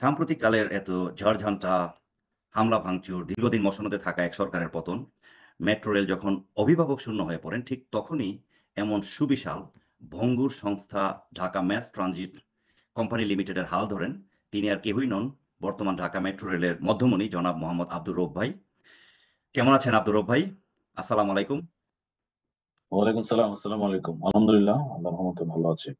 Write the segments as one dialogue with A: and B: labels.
A: সাম্প্রতিককালের এত ঝড়ঝঞ্ঝা, হামলা ভাঙচুর, দীর্ঘদিন মসনদে থাকা এক সরকারের পতন, মেট্রো রেল যখন অভিভাবক শূন্য হয়ে পড়েন, ঠিক তখনই এমন সুবিশাল ভঙ্গুর সংস্থা ঢাকা ম্যাস ট্রানজিট কোম্পানি লিমিটেডের হাল ধরেন। তিনি আর কেউই নন, বর্তমান ঢাকা মেট্রো রেলের মধ্যমণি জনাব মোহাম্মদ আব্দুর রউফ ভাই। কেমন আছেন আব্দুর রউফ ভাই? আসসালামু আলাইকুম।
B: ওয়ালাইকুম সালাম। আসসালামু আলাইকুম। আলহামদুলিল্লাহ, আল্লাহর রহমতে ভালো আছি।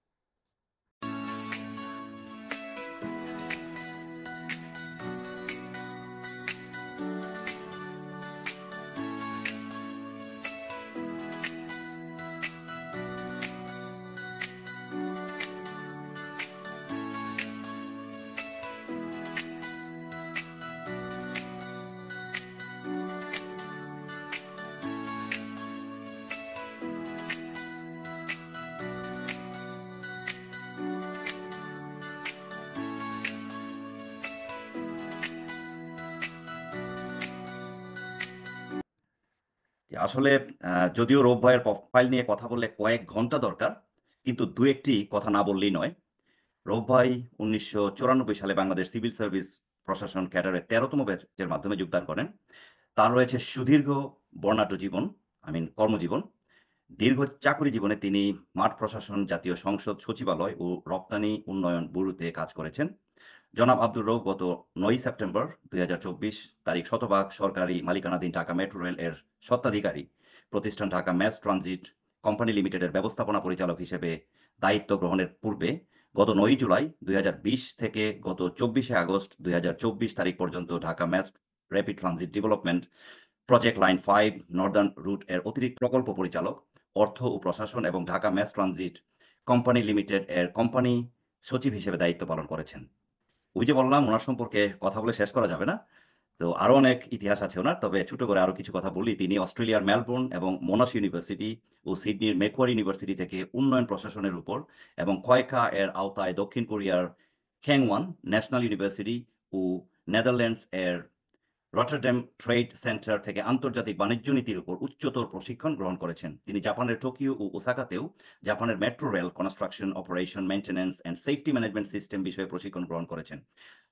A: আসলে যদিও রউফ ভাইয়ের প্রোফাইল নিয়ে কথা বললে কয়েক ঘন্টা দরকার, কিন্তু ২-১ টি কথা না বললেই নয়। রউফ ভাই ১৯৯৪ সালে বাংলাদেশ সিভিল সার্ভিস প্রশাসন ক্যাডারে ১৩তম ব্যাচের মাধ্যমে যোগদান করেন। তার রয়েছে সুদীর্ঘ বর্ণাঢ্য জীবন, কর্মজীবন। দীর্ঘ চাকুরি জীবনে তিনি মাঠ প্রশাসন, জাতীয় সংসদ সচিবালয় ও রপ্তানি উন্নয়ন ব্যুরোতে কাজ করেছেন। জনাব আব্দুর রউফ গত ৯ সেপ্টেম্বর ২০২৪ তারিখ শতভাগ সরকারি মালিকানাধীন ঢাকা মেট্রো রেল এর স্বত্বাধিকারী প্রতিষ্ঠান ঢাকা ম্যাস ট্রানজিট কোম্পানি লিমিটেডের ব্যবস্থাপনা পরিচালক হিসেবে দায়িত্ব গ্রহণের পূর্বে গত ৯ জুলাই ২০২০ থেকে গত ২৪শে আগস্ট ২০২৪ তারিখ পর্যন্ত Dhaka mass rapid transit development project line ৫ northern route এর অতিরিক্ত প্রকল্প পরিচালক, অর্থ ও প্রশাসন এবং Dhaka mass transit company limited এর কোম্পানি সচিব হিসেবে দায়িত্ব পালন করেছেন। ওই যে বললাম উনার সম্পর্কে কথা বলে শেষ করা যাবে না। তো আরো অনেক ইতিহাস আছে উনার। তবে ছোট করে আরো কিছু কথা বলি। তিনি অস্ট্রেলিয়ার মেলবোর্ন এবং মোনাশ ইউনিভার্সিটি ও সিডনির ম্যাকোয়ারি ইউনিভার্সিটি থেকে উন্নয়ন প্রশাসনের উপর এবং কয়কা এর আওতায় দক্ষিণ কোরিয়ার খেংওয়ান ন্যাশনাল ইউনিভার্সিটি ও নেদারল্যান্ডস এর রটারড্যাম ট্রেড সেন্টার থেকে আন্তর্জাতিক বাণিজ্য নীতির উপর উচ্চতর প্রশিক্ষণ গ্রহণ করেছেন। তিনি জাপানের টোকিও ও ওসাকাতেও জাপানের metro rail construction, operation, maintenance and safety management system বিষয়ে প্রশিক্ষণ গ্রহণ করেছেন।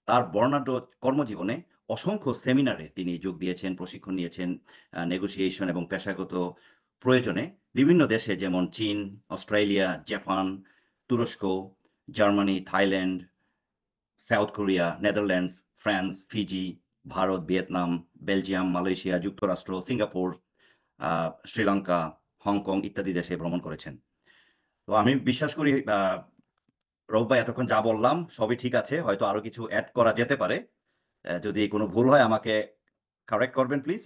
A: তার বর্ণাঢ্য কর্মজীবনে অসংখ্য সেমিনারে তিনি যোগ দিয়েছেন, প্রশিক্ষণ নিয়েছেন, নেগোশিয়েশন এবং পেশাগত প্রয়োজনে বিভিন্ন দেশে যেমন চীন, অস্ট্রেলিয়া, জাপান, তুরস্ক, Germany, Thailand, south Korea, Netherlands, France, Fiji, Bharat, Vietnam, Belgium, Malaysia, যুক্তরাষ্ট্র, সিঙ্গাপুর, আ শ্রীলঙ্কা, হংকং ইত্যাদি দেশে ভ্রমণ করেছেন। তো আমি বিশ্বাস করি রউফ ভাই এতক্ষণ যা বললাম সবই ঠিক আছে। হয়তো আরো কিছু এড করা যেতে পারে। যদি কোনো ভুল হয় আমাকে কারেক্ট করবেন প্লিজ।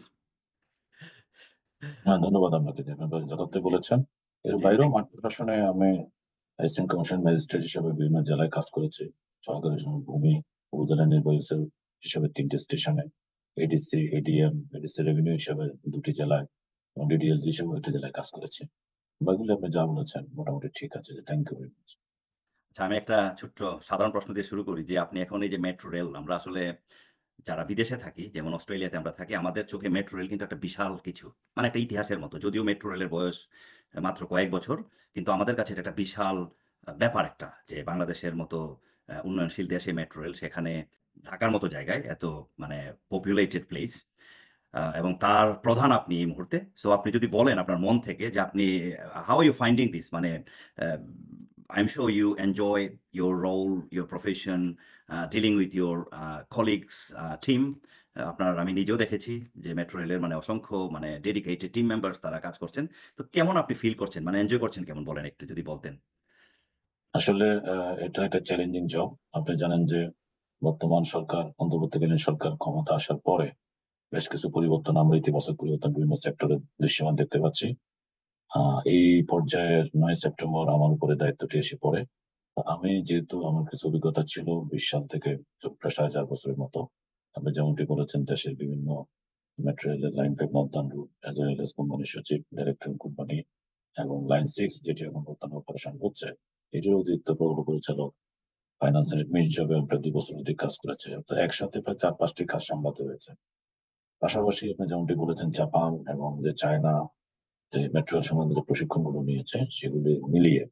B: ধন্যবাদ আপনাকে যে আপনি যথার্থই বলেছেন। এর
A: জি,
B: বাইরেও
A: থ্যাংক
B: মাঠ প্রশাসনে আমি অ্যাসিস্ট্যান্ট কমিশন ম্যাজিস্ট্রেট হিসেবে বিভিন্ন জেলায় কাজ করেছি। সহকারী ভূমি উপজেলা নির্বাহী অফিসার হিসেবে ৩ টে স্টেশনে, এডিসি, এডিএম, এডিসি রেভিনিউ হিসেবে ২ টি জেলায় এবং ডিডিএলজি হিসেবেও ১ টি জেলায় কাজ করেছি। বাকিগুলো আপনি যা বলেছেন মোটামুটি ঠিক আছে। Thank you very much.
A: আচ্ছা, আমি একটা ছোট্ট সাধারণ প্রশ্ন দিয়ে শুরু করি যে আপনি এখন এই যে মেট্রো রেল আমরা আসলে যারা বিদেশে থাকি, যেমন অস্ট্রেলিয়াতে আমরা থাকি, আমাদের চোখে মেট্রো রেল কিন্তু একটা বিশাল কিছু। মানে একটা ইতিহাসের মতো। যদিও মেট্রো রেলের বয়স মাত্র কয়েক বছর। কিন্তু আমাদের কাছে এটা একটা বিশাল ব্যাপার একটা। যে বাংলাদেশের মতো উন্নয়নশীল দেশে মেট্রো রেল, সেখানে ঢাকার মতো জায়গায় এত মানে পপুলেটেড প্লেস এবং তার প্রধান আপনি এই মুহূর্তে। সো আপনি যদি বলেন আপনার মন থেকে যে আপনি how are you finding this? মানে uh I am sure you enjoy your role, your profession, dealing with your colleagues, team. আপনার আমি নিজেও দেখেছি যে মেট্রো রেলের মানে অসংখ্য মানে ডেডিকেটেড টিম মেম্বারস তারা কাজ করছেন। তো কেমন আপনি ফিল করছেন? মানে এনজয় করছেন কেমন বলেন একটু যদি বলতেন?
B: আসলে এটা একটা চ্যালেঞ্জিং জব। আপনি জানেন যে বর্তমান সরকার, অন্তর্বর্তীকালীন সরকার ক্ষমতা আসার পরে বেশ কিছু পরিবর্তন, আমরা ইতিবাচক পরিবর্তন বিভিন্ন সেক্টরে দৃশ্যমান দেখতে পাচ্ছি। আ এই পর্যায়ের ৯ সেপ্টেম্বর আমার উপরে দায়িত্বটি এসে পড়ে। আমি যেহেতু আমার কিছু অভিজ্ঞতা ছিল ২০ সাল থেকে প্রায় ৪.৫ বছরের মতো। আপনি যেমনটি বলেছেন দেশের বিভিন্ন মেট্রো রেলের line ৫ northern root as well as company সচিব, ডাইরেক্টর কোম্পানি এবং লাইন ৬ যেটি এখন বর্তমানে অপারেশন হচ্ছে, এটির অতিরিক্ত প্রকল্প পরিচালক, ফাইন্যান্স এন্ড অ্যাডমিন হিসেবে প্রায় ২ বছর অধিক কাজ করেছে। অর্থাৎ একসাথে প্রায় ৪-৫ টি কাজ সামলাতে হয়েছে। পাশাপাশি আপনি যেমনটি বলেছেন জাপান এবং যে চায়না যে মেট্রো রেল সম্বন্ধে যে প্রশিক্ষণগুলো নিয়েছে সেগুলি মিলিয়ে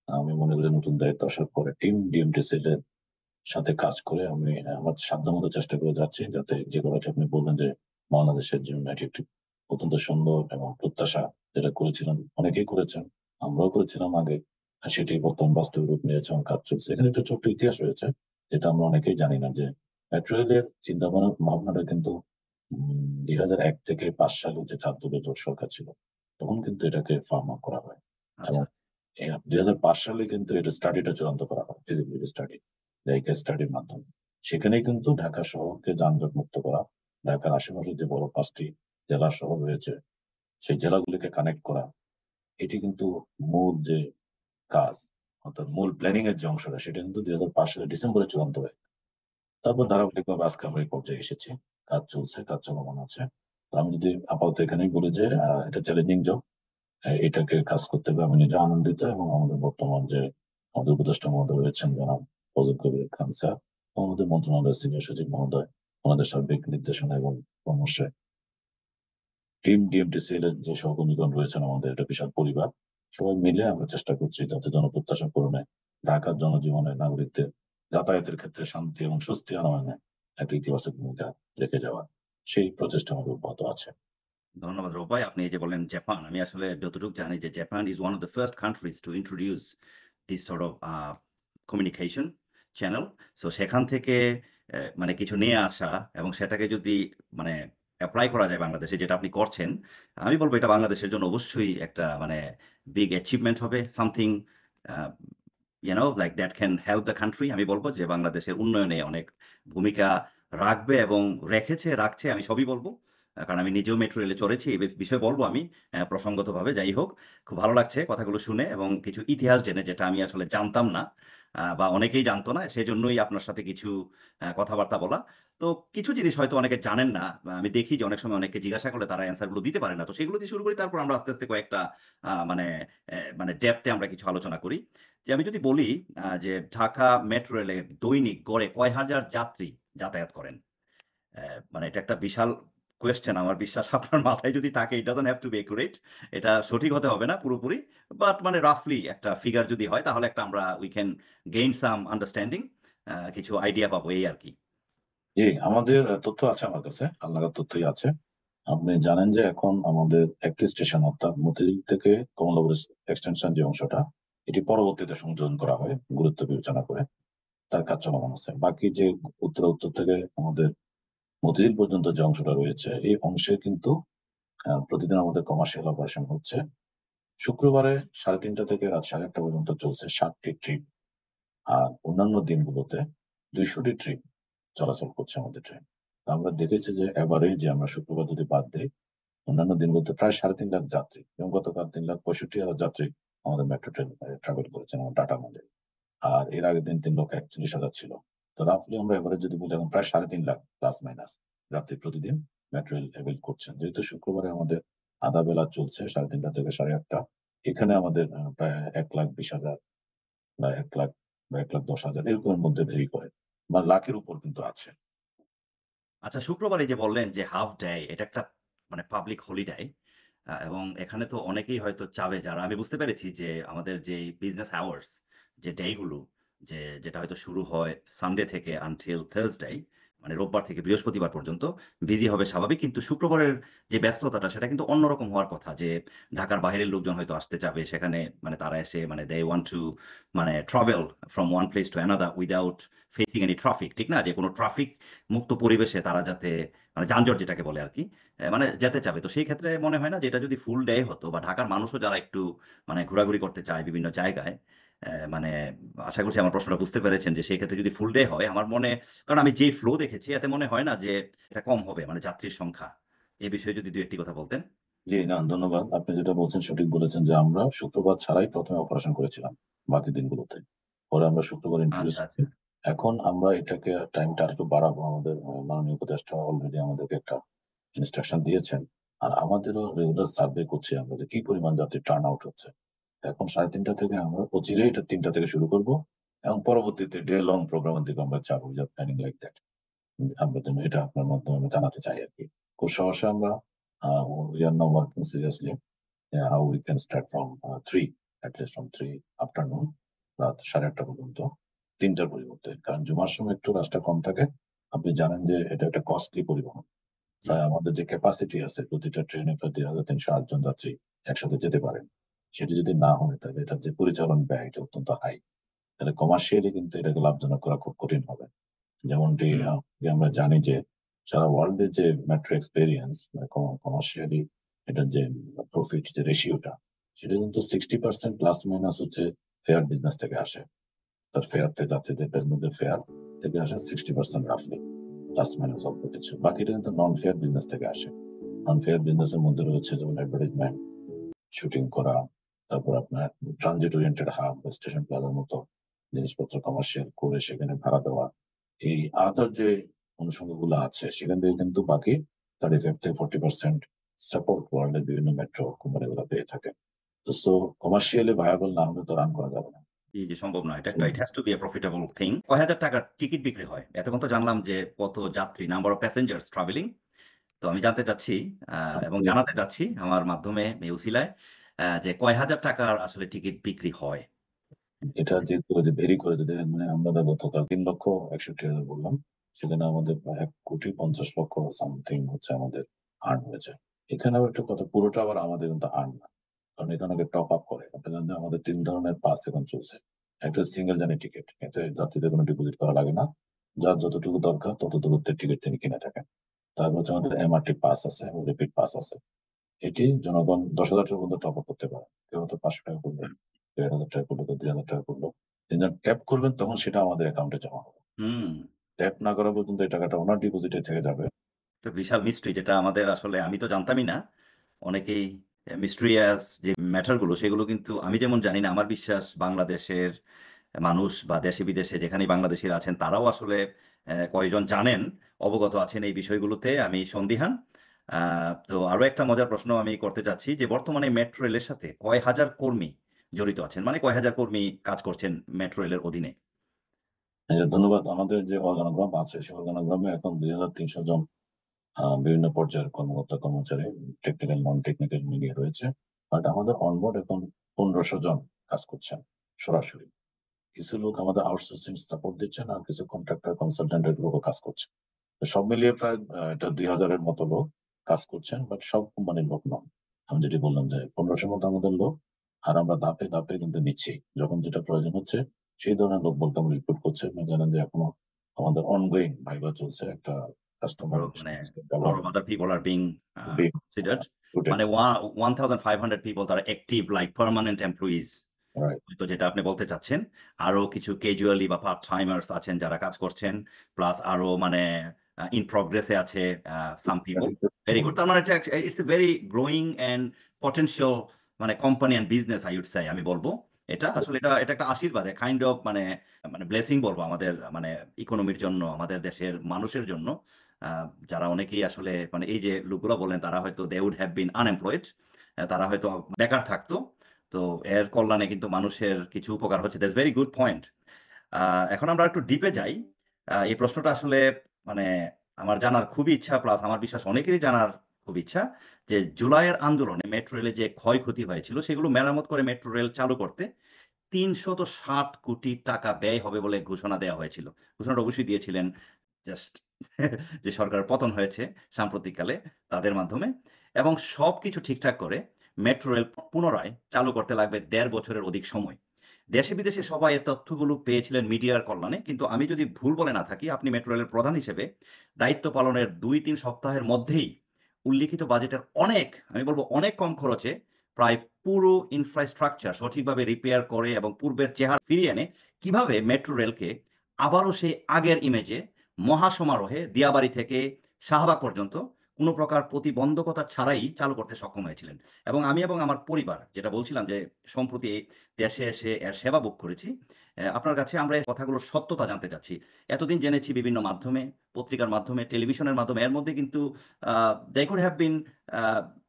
B: আমি মনে করি নতুন দায়িত্ব আসার পরে টিম ডিএমটিসিল এর সাথে কাজ করে আমি আমার সাধ্যমতো চেষ্টা করে যাচ্ছি যাতে যে কথাটি আপনি বললেন যে বাংলাদেশের জন্য এটি একটি অত্যন্ত সুন্দর এবং প্রত্যাশা যেটা করেছিলেন, অনেকেই করেছেন। আমরাও করেছিলাম আগে। সেটি বর্তমান বাস্তবে রূপ নিয়েছে এবং কাজ চলছে। এখানে একটা ছোট্ট ইতিহাস রয়েছে যেটা আমরা অনেকেই জানি না যে মেট্রো রেলের ভাবনাটা কিন্তু ২০০১ থেকে ৫ সালে যে ৪ দলীয় জোট সরকার ছিল, তখন কিন্তু এটাকে ফার্ম আপ করা হয় এবং
A: আচ্ছা,
B: ২০০৫ সালে কিন্তু এটা স্টাডিটা চূড়ান্ত করা হয়, ফিজিবিলিটি স্টাডি, জাইকা স্টাডির মাধ্যমে। সেখানেই কিন্তু ঢাকা শহরকে যানজট মুক্ত করা, ঢাকার আশেপাশে যে বড় ৫ টি জেলা শহর রয়েছে, সেই জেলাগুলিকে কানেক্ট করা। এটি কিন্তু মূল যে কাজ, অর্থাৎ মূল প্ল্যানিং এর যে অংশটা সেটা কিন্তু ২০০৫ সালের ডিসেম্বরে চূড়ান্ত হয়। তারপর ধারাবাহিকভাবে আজকে আমরা এই পর্যায়ে এসেছি। কাজ চলছে, কাজ চলমান আছে। তো আমি যদি আপাতত এখানেই বলি যে এটা চ্যালেঞ্জিং জব। এটাকে কাজ করতে পেরে আমি নিজেও আনন্দিত এবং আমাদের বর্তমান যে আমাদের উপদেষ্টা মহোদয় রয়েছেন জনাব ফজল কবির খান স্যার, এবং আমাদের মন্ত্রণালয়ের সিনিয়র সচিব মহোদয়, ওনাদের সার্বিক নির্দেশনা এবং পরামর্শে টিম ডিএমটিসিএল এর যে সহকর্মীগণ রয়েছেন আমাদের একটা বিশাল পরিবার। সবাই মিলে আমরা চেষ্টা করছি যাতে জনপ্রত্যাশা পূরণে, ঢাকার জনজীবনে নাগরিকদের যাতায়াতের ক্ষেত্রে শান্তি এবং স্বস্তি আনয়নে একটা ইতিবাচক ভূমিকা রেখে যাওয়া। সেই প্রচেষ্টা আমাদের অব্যাহত আছে।
A: ধন্যবাদ রূপ ভাই। আপনি এই যে বললেন জাপান, আমি আসলে যতটুকু জানি যে Japan is one of the first countries to introduce this sort of communication channel. So সেখান থেকে মানে কিছু নিয়ে আসা এবং সেটাকে যদি মানে এপ্লাই করা যায় বাংলাদেশে যেটা আপনি করছেন, আমি বলব এটা বাংলাদেশের জন্য অবশ্যই একটা মানে বিগ অ্যাচিভমেন্ট হবে। Something a like that can help the country. আমি বলব যে বাংলাদেশের উন্নয়নে অনেক ভূমিকা রাখবে এবং রেখেছে, রাখছে আমি সবই বলব। কারণ আমি নিজেও মেট্রো রেলে চড়েছি। এই বিষয়ে বলব আমি প্রসঙ্গতভাবে। যাই হোক, খুব ভালো লাগছে কথাগুলো শুনে এবং কিছু ইতিহাস জেনে যেটা আমি আসলে জানতাম না বা অনেকেই জানতো না। সেজন্যই আপনার সাথে কিছু কথাবার্তা বলা। তো কিছু জিনিস হয়তো অনেকে জানেন না। আমি দেখি যে অনেক সময় অনেককে জিজ্ঞাসা করলে তারা অ্যান্সার গুলো দিতে পারে না। তো সেগুলো দিয়ে শুরু করি তারপর আমরা আস্তে, আস্তে কয়েকটা মানে মানে ডেপথ এ আমরা কিছু আলোচনা করি। যে আমি যদি বলি যে ঢাকা মেট্রো রেলে দৈনিক গড়ে কয় হাজার যাত্রী যাতায়াত করেন? মানে এটা একটা বিশাল কোয়েশ্চেন আমার বিশ্বাস আপনার মাথায় যদি থাকে it doesn't have to be accurate এটা সঠিক হতে হবে না পুরোপুরি। বাট মানে রাফলি একটা ফিগার যদি হয় তাহলে একটা আমরা we can gain some understanding কিছু আইডিয়া পাবো এই আরকি।
B: জি, আমাদের তথ্য আছে আমার কাছে। হালনাগাদ তথ্যই আছে। আপনি জানেন যে এখন আমাদের একটি স্টেশন অর্থাৎ মতিঝিল থেকে কমলাপুর এক্সটেনশন যে অংশটা, এটি পরবর্তীতে সংযোজন করা হয় গুরুত্ব বিবেচনা করে। তার কাজ চলমান আছে। বাকি যে উত্তর থেকে আমাদের মতিঝিল পর্যন্ত যে অংশটা রয়েছে, এই অংশে কিন্তু প্রতিদিন আমাদের কমার্শিয়াল অপারেশন হচ্ছে। শুক্রবারে ৩:৩০ থেকে রাত ১১:৩০ পর্যন্ত চলছে ৭ টি ট্রিপ। আর অন্যান্য দিনগুলোতে ২০০ টি ট্রিপ চলাচল করছে আমাদের ট্রেন। তো আমরা দেখেছি যে এভারেজে আমরা শুক্রবার যদি বাদ দেই, অন্যান্য দিনগুলোতে প্রায় ৩.৫ লাখ যাত্রী এবং গতকাল ৩,৬৫,০০০ যাত্রী আমাদের মেট্রো ট্রেন ট্রাভেল করেছেন আমার ডাটা অনুযায়ী। আর এর আগের দিন ৩,৪১,০০০ ছিল। তো রাফলি আমরা এভারেজ যদি বলি এখন প্রায় ৩.৫ লাখ প্লাস মাইনাস যাত্রী প্রতিদিন মেট্রো রেল এভেইল করছেন। যেহেতু শুক্রবারে আমাদের আধা বেলা চলছে ৩:৩০ থেকে ৮:৩০। এখানে আমাদের প্রায় ১,২০,০০০ বা ১ লাখ বা ১,১০,০০০ এরকমের মধ্যে ভেরি করে। বা লাখের উপর কিন্তু আছে।
A: আচ্ছা শুক্রবার এই যে বললেন যে হাফ ডে এটা একটা মানে পাবলিক হলিডে এবং এখানে তো অনেকেই হয়তো চাবে যারা আমি বুঝতে পেরেছি যে আমাদের যে বিজনেস আওয়ার্স যে ডে গুলো যেটা হয়তো শুরু হয় সানডে থেকে আনটিল থার্সডে মানে রোববার থেকে বৃহস্পতিবার পর্যন্ত বিজি হবে স্বাভাবিক। কিন্তু শুক্রবারের যে ব্যস্ততাটা সেটা কিন্তু অন্যরকম হওয়ার কথা যে ঢাকার বাইরের লোকজন হয়তো আসতে চাবে সেখানে মানে তারা এসে মানে দে ওয়ান্ট টু মানে travel from one place to another without facing any traffic ঠিক না? যে কোনো ট্রাফিক মুক্ত পরিবেশে তারা যাতে মানে যানজট যেটাকে বলে আরকি, মানে যেতে চাবে। তো সেই ক্ষেত্রে মনে হয় না যে এটা যদি ফুল ডে হতো বা ঢাকার মানুষও যারা একটু মানে ঘোরাঘুরি করতে চায় বিভিন্ন জায়গায়, মানে আশা করছি আমার প্রশ্নটা বুঝতে পেরেছেন যে সেই ক্ষেত্রে যদি ফুল ডে হয় আমার মনে কারণ আমি যেই ফ্লো দেখেছি এতে মনে হয় না যে এটা কম হবে মানে যাত্রীর সংখ্যা। এ বিষয়ে যদি ২-১ টি কথা বলতেন।
B: জি, না ধন্যবাদ। আপনি যেটা বলছেন সঠিক বলেছেন যে আমরা শুক্রবার ছাড়াই ১ম এ অপারেশন করেছিলাম বাকি দিনগুলোতে। পরে আমরা শুক্রবার ইন্ট্রোডিউস
A: আচ্ছা,
B: করি।
A: আচ্ছা।
B: এখন আমরা এটাকে টাইমটা আরেকটু বাড়াবো। আমাদের মাননীয় উপদেষ্টা অলরেডি আমাদেরকে একটা ইনস্ট্রাকশন দিয়েছেন। আর আমাদেরও রেগুলার সার্ভে করছি আমরা যে কি পরিমাণ যাত্রী টার্ন আউট হচ্ছে। এখন ৩:৩০ থেকে আমরা অচিরেই এটা ৩টা থেকে শুরু করব এবং পরবর্তীতে ডে লং প্রোগ্রাম এর দিকে আমরা যাবো। We are planning like that. আমরা যেন এটা আপনার মাধ্যমে আমি জানাতে চাই আরকি। খুব সহসা আমরা আ we are now working seriously how we can start from 3 at least from 3 afternoon রাত ৮:৩০ পর্যন্ত 3টার পরিবর্তে। কারণ জুমার সময় একটু রাশটা কম থাকে। আপনি জানেন যে এটা একটা কস্টলি পরিবহন।
A: জি।
B: প্রায় আমাদের যে ক্যাপাসিটি আছে প্রতিটা ট্রেনে প্রায় ২,৩০৮ জন যাত্রী একসাথে যেতে পারেন। সেটি যদি না হয় তাহলে এটার যে পরিচালন ব্যয় এটা অত্যন্ত হাই। তাহলে কমার্শিয়ালি কিন্তু এটাকে লাভজনক করা খুব কঠিন হবে। যেমনটি
A: হুম,
B: আমরা জানি যে সারা ওয়ার্ল্ডে যে মেট্রো এক্সপেরিয়েন্স কমার্শিয়ালি এটার যে প্রফিট যে রেশিওটা সেটা কিন্তু 60% প্লাস মাইনাস হচ্ছে ফেয়ার বিজনেস থেকে আসে। তার ফেয়ার থেকে যাত্রীদের প্যাসেঞ্জারদের ফেয়ার থেকে আসে 60% রাফলি প্লাস মাইনাস অল্প কিছু। বাকিটা কিন্তু নন ফেয়ার বিজনেস থেকে আসে। নন ফেয়ার বিজনেস এর মধ্যে রয়েছে যেমন অ্যাডভার্টাইজমেন্ট, শুটিং করা, তারপর আপনার ট্রানজিট ওরিয়েন্টেড হাব বা স্টেশন প্লাজার মতো জিনিসপত্র কমার্শিয়াল করে সেখানে ভাড়া দেওয়া। এই আদার যে অনুষঙ্গগুলো আছে সেখান থেকে কিন্তু বাকি 35 থেকে 40% সাপোর্ট ওয়ার্ল্ডের বিভিন্ন মেট্রো কোম্পানিগুলো পেয়ে থাকে। তো সো কমার্শিয়ালি ভায়াবল না হলে তো রান করা যাবে না।
A: জি, সম্ভব নয়। এটা
B: So,
A: একটা it has to be a profitable thing. কয় হাজার টাকার টিকিট বিক্রি হয়? এতক্ষণ তো জানলাম যে কত যাত্রী, নাম্বার অফ প্যাসেঞ্জারস ট্রাভেলিং। তো আমি জানতে চাচ্ছি এবং
B: আপনি
A: জানাতে চাচ্ছি আমার মাধ্যমে এই উসিলায় যে কয় হাজার টাকার আসলে টিকিট বিক্রি হয়?
B: এটা যেহেতু ওই যে ভেরি করে যদি মানে আমরা গতকাল ৩,৬১,০০০ বললাম, সেখানে আমাদের প্রায় ১,৫০,০০,০০০ সামথিং হচ্ছে আমাদের আর্ন হয়েছে। এখানে আবার একটা কথা পুরোটা আবার আমাদের কিন্তু আর্ন না। কারণ এখানে আগে টপ আপ করে। আপনি জানেন যে আমাদের ৩ ধরনের পাস এখন চলছে। একটা সিঙ্গেল জার্নি টিকেট। এতে যাত্রীদের কোনো ডিপোজিট করা লাগে না। যার যতটুকু দরকার তত দূরত্বের টিকেট তিনি কিনে থাকেন। তারপর হচ্ছে আমাদের এমআরটি পাস আছে, রিপিট পাস আছে। এটি জনগণ ৳১০,০০০ পর্যন্ত টপ আপ করতে পারে। কেউ হয়তো ৳৫০০ করলো, কেউ ৳১,০০০ করলো, কেউ ৳২,০০০ করলো। তিনি যখন ট্যাপ করবেন তখন সেটা আমাদের অ্যাকাউন্টে জমা হবে।
A: হুম,
B: ট্যাপ না করা পর্যন্ত এই টাকাটা উনার ডিপোজিটে থেকে যাবে।
A: একটা বিশাল মিস্ট্রি যেটা আমাদের আসলে আমি তো জানতামই না। অনেকেই মিস্টেরিয়াস যে ম্যাটার গুলো সেগুলো কিন্তু আমি যেমন জানি না, আমার বিশ্বাস বাংলাদেশের মানুষ বা দেশে-বিদেশে যেখানেই বাংলাদেশীরা আছেন তারাও আসলে কয়জন জানেন, অবগত আছেন এই বিষয়গুলোতে আমি সন্দিহান। আ তো আরো একটা মজার প্রশ্ন আমি করতে চাচ্ছি যে বর্তমানে মেট্রো রেলের সাথে কয় হাজার কর্মী জড়িত আছেন? মানে কয় হাজার কর্মী কাজ করছেন মেট্রো রেলের অধীনে?
B: ধন্যবাদ। আমাদের যে অর্গানোগ্রাম আছে সেই অর্গানোগ্রামে এখন ২,৩০০ জন বিভিন্ন পর্যায়ের কর্মকর্তা কর্মচারী টেকনিক্যাল, নন টেকনিক্যাল মিলিয়ে রয়েছে। বাট আমাদের অনবোর্ড এখন ১৫০০ জন কাজ করছেন সরাসরি। কিছু লোক আমাদের আউটসোর্সিং সাপোর্ট দিচ্ছেন আর কিছু কন্ট্রাক্টর কনসালটেন্ট এর লোকও কাজ করছে। তো সব মিলিয়ে প্রায় এটা ২,০০০ এর মতো লোক কাজ করছেন। বাট সব কোম্পানির লোক নন। আমি যেটি বললাম যে ১৫০০ র মতো আমাদের লোক। আর আমরা ধাপে, ধাপে কিন্তু নিচ্ছি। যখন যেটা প্রয়োজন হচ্ছে সেই ধরনের লোক বলতে আমরা রিক্রুট করছি। আপনি জানেন যে এখনো আমাদের অনগোইং ভাইবা চলছে একটা কাস্টমার
A: তারপরেও মানে a lot of
B: development
A: other people are being
B: big
A: considered।
B: Recruited
A: মানে 1500 people তারা active like permanent employees.
B: Right.
A: তো যেটা আপনি বলতে চাচ্ছেন, আরো কিছু ক্যাজুয়ালি বা পার্ট টাইমার্স আছেন যারা কাজ করছেন। প্লাস আরো মানে ইন প্রগ্রেস এ আছে সাম পিপল। Very good. তার মানে এটা it's a very growing and potential মানে company and business I would say আমি বলব। এটা আসলে এটা একটা আশীর্বাদ, কাইন্ড অফ মানে মানে ব্লেসিং বলবো আমাদের মানে ইকোনমির জন্য, আমাদের দেশের মানুষের জন্য। আ যারা অনেকেই আসলে মানে এই যে লোকগুলা বললেন তারা হয়তো they would have been unemployed। তারা হয়তো বেকার থাকতো। তো এর কল্যাণে কিন্তু মানুষের কিছু উপকার হচ্ছে। That's very good point. আ এখন আমরা একটু ডিপে যাই। এই প্রশ্নটা আসলে মানে আমার জানার খুবই ইচ্ছা প্লাস আমার বিশ্বাস অনেকেরই জানার খুব ইচ্ছা যে জুলাইয়ের আন্দোলনে মেট্রো রেলে যে ক্ষয়ক্ষতি হয়েছিল সেগুলো মেরামত করে মেট্রো রেল চালু করতে ৳৩৬০ কোটি ব্যয় হবে বলে ঘোষণা দেয়া হয়েছিল। ঘোষণাটা অবশ্যই দিয়েছিলেন জাস্ট যে সরকারের পতন হয়েছে সাম্প্রতিককালে তাদের মাধ্যমে এবং সবকিছু ঠিকঠাক করে মেট্রো রেল পুনরায় চালু করতে লাগবে ১.৫ বছরের অধিক সময়। দেশে-বিদেশে সবাই এই তথ্যগুলো পেয়েছিলেন মিডিয়ার কল্যাণে। কিন্তু আমি যদি ভুল বলে না থাকি, আপনি মেট্রো রেলের প্রধান হিসেবে দায়িত্ব পালনের ২-৩ সপ্তাহের মধ্যেই উল্লিখিত বাজেটের অনেক, আমি বলব অনেক কম খরচে প্রায় পুরো ইনফ্রাস্ট্রাকচার সঠিকভাবে রিপেয়ার করে এবং পূর্বের চেহারা ফিরিয়ে এনে কিভাবে মেট্রো রেলকে আবারও সেই আগের ইমেজে মহাসমারোহে দিয়াবাড়ি থেকে শাহবাগ পর্যন্ত কোন প্রকার প্রতিবন্ধকতা ছাড়াই চালু করতে সক্ষম হয়েছিলেন। এবং আমি এবং আমার পরিবার যেটা বলছিলাম যে সম্প্রতি দেশে এসে এর সেবা ভোগ করেছি। আপনার কাছে আমরা এই কথাগুলোর সত্যতা জানতে চাচ্ছি। এতদিন জেনেছি বিভিন্ন মাধ্যমে, পত্রিকার মাধ্যমে, টেলিভিশনের মাধ্যমে। এর মধ্যে কিন্তু আ they could have been a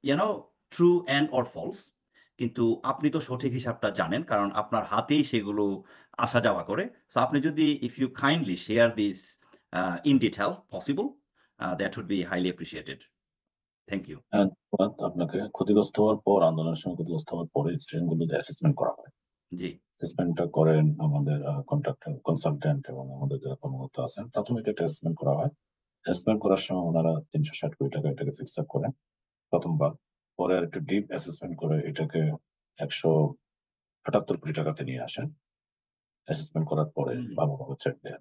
A: you know true and or false। কিন্তু আপনি তো সঠিক হিসাবটা জানেন কারণ আপনার হাতেই সেগুলো আসা যাওয়া করে। সো আপনি যদি if you kindly share this in detail possible, that would be highly appreciated. Thank you.
B: ধন্যবাদ আপনাকে। ক্ষতিগ্রস্ত হওয়ার পর আন্দোলনের সময় ক্ষতিগ্রস্ত হওয়ার পরে স্টেশনগুলোতে অ্যাসেসমেন্ট করা হয়।
A: জি।
B: অ্যাসেসমেন্টটা করেন আমাদের কন্ট্রাক্টর, কনসালটেন্ট এবং আমাদের যারা কর্মকর্তা আছেন। প্রাথমিক একটা অ্যাসেসমেন্ট করা হয়। অ্যাসেসমেন্ট করার সময় উনারা ৳৩৬০ এটাকে ফিক্স আপ করেন ১ম বার। পরে আরেকটু ডিপ অ্যাসেসমেন্ট করে এটাকে ৳১৭৮ তে নিয়ে আসেন। অ্যাসেসমেন্ট করার পরে
A: হুম।
B: ভালোভাবে চেক দেয়া।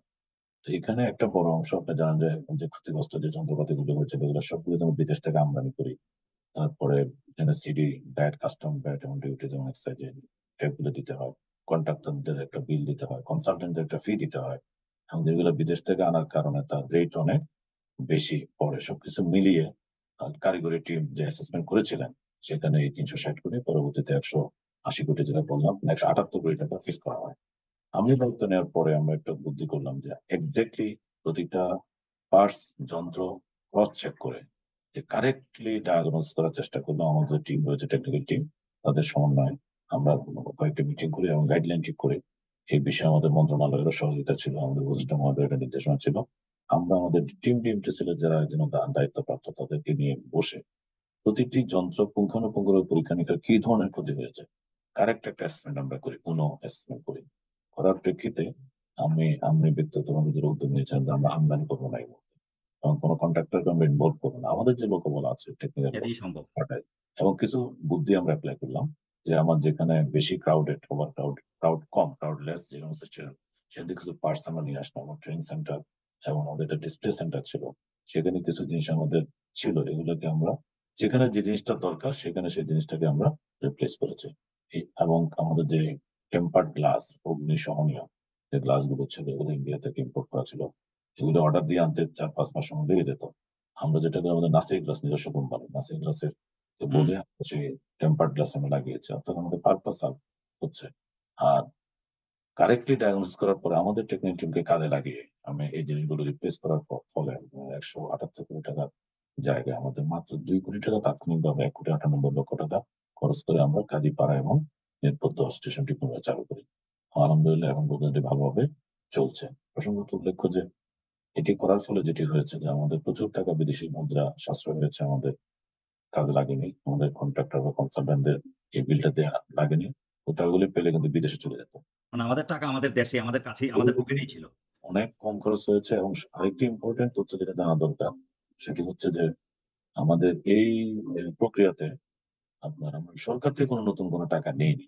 B: তো এখানে একটা বড় অংশ আপনি জানেন যে ক্ষতিগ্রস্ত যে যন্ত্রপাতিগুলো হয়েছে এগুলো সবগুলো তো আমরা বিদেশ থেকে আমদানি করি। তারপরে এখানে সিডি, ভ্যাট, কাস্টম ভ্যাট এবং ডিউটি যেমন এক্সাইজ এর ট্যাক্স গুলো দিতে হয়। কন্ট্রাক্টরদের একটা বিল দিতে হয়। কনসালটেন্টদের একটা ফি দিতে হয়। এবং যেগুলো বিদেশ থেকে আনার কারণে তার রেট অনেক বেশি পড়ে। সবকিছু মিলিয়ে কারিগরি টিম যে অ্যাসেসমেন্ট করেছিলেন সেখানে এই ৩৬০ কোটি পরবর্তীতে ১৮০ কোটি যেটা বললাম, মানে ৳১৭৮ কোটি ফিক্স করা হয়। আমি দায়িত্ব নেওয়ার পরে আমরা একটা বুদ্ধি করলাম যে এক্সাক্টলি প্রতিটা পার্টস যন্ত্র ক্রস চেক করে যে কারেক্টলি ডায়াগনোজ করার চেষ্টা করলাম। আমাদের টিম রয়েছে টেকনিক্যাল টিম। তাদের সমন্বয়ে আমরা কয়েকটা মিটিং করি এবং গাইডলাইন ঠিক করি। এই বিষয়ে আমাদের মন্ত্রণালয়েরও সহযোগিতা ছিল। আমাদের উপদেষ্টা মহোদয়ের একটা নির্দেশনা ছিল। আমরা আমাদের টিম ছিল যারা যেন দায়িত্বপ্রাপ্ত তাদেরকে নিয়ে বসে প্রতিটি যন্ত্র পুঙ্খানুপুঙ্খভাবে পরীক্ষা-নিরীক্ষা কি ধরনের ক্ষতি হয়েছে, কারেক্ট একটা অ্যাসেসমেন্ট আমরা করি, অ্যাসেসমেন্ট করি। করার প্রেক্ষিতে আমি ব্যক্তিগতভাবে যেটা উদ্যোগ নিয়েছিলাম যে আমরা আমদানি করব না এই মুহূর্তে। এবং কোন কন্ট্রাক্টরকে আমরা ইনভলভ করব না। আমাদের যে লোকবল আছে, টেকনিক্যাল লোক,
A: এতেই সম্ভব।
B: এক্সপার্টাইজ এবং কিছু বুদ্ধি আমরা এপ্লাই করলাম যে আমার যেখানে বেশি ক্রাউডেড, ওভার ক্রাউড কম, ক্রাউডলেস যেকোনো সিচুয়েশন সেখান কিছু পার্টস আমরা নিয়ে আসলাম। আমার ট্রেনিং সেন্টার এবং আমাদের একটা ডিসপ্লে সেন্টার ছিল। সেখানে কিছু জিনিস আমাদের ছিল। এগুলোকে আমরা যেখানে যে জিনিসটা দরকার সেখানে সেই জিনিসটাকে আমরা রিপ্লেস করেছি। এবং আমাদের যে টেম্পারড গ্লাস, অগ্নি সহনীয় যে গ্লাসগুলো ছিল এগুলো ইন্ডিয়া থেকে ইম্পোর্ট করা ছিল। এগুলো অর্ডার দিয়ে আনতে ৪-৫ মাস সময় লেগে যেত। আমরা যেটা করি আমাদের নাসির গ্লাস নিজস্ব কোম্পানি। নাসির গ্লাসের কে
A: হুম।
B: বলে সেই টেম্পারড গ্লাস আমরা লাগিয়েছি। অর্থাৎ আমাদের পারপাস হচ্ছে। আর কারেক্টলি ডায়াগনোসিস করার পরে আমাদের টেকনিক্যাল টিমকে কাজে লাগিয়ে আমি এই জিনিসগুলো রিপ্লেস করার ফলে ৳১৭৮ জায়গায় আমাদের মাত্র ৳২ কোটি তাৎক্ষণিকভাবে ৳১,৯৮,০০,০০০ খরচ করে আমরা কাজীপাড়া এবং নেতপদ্ম স্টেশনটি পুনরায় চালু করি। আলহামদুলিল্লাহ এখন পর্যন্ত এটি ভালোভাবে চলছে। প্রসঙ্গত উল্লেখ্য যে এটি করার ফলে যেটি হয়েছে যে আমাদের প্রচুর টাকা বিদেশি মুদ্রা সাশ্রয় হয়েছে আমাদের কাজে লাগেনি। আমাদের কন্ট্রাক্টর বা কনসালট্যান্টদের এই বিলটা দেয়া লাগেনি। ওই টাকাগুলি পেলে কিন্তু বিদেশে চলে যেত।
A: মানে আমাদের টাকা আমাদের দেশে, আমাদের কাছেই, আমাদের পকেটেই ছিল।
B: অনেক কম খরচ হয়েছে এবং আরেকটি ইম্পোর্টেন্ট তথ্য যেটা জানা দরকার, সেটি হচ্ছে যে আমাদের এই প্রক্রিয়াতে আমরা সরকার থেকে নতুন কোনো টাকা নেইনি।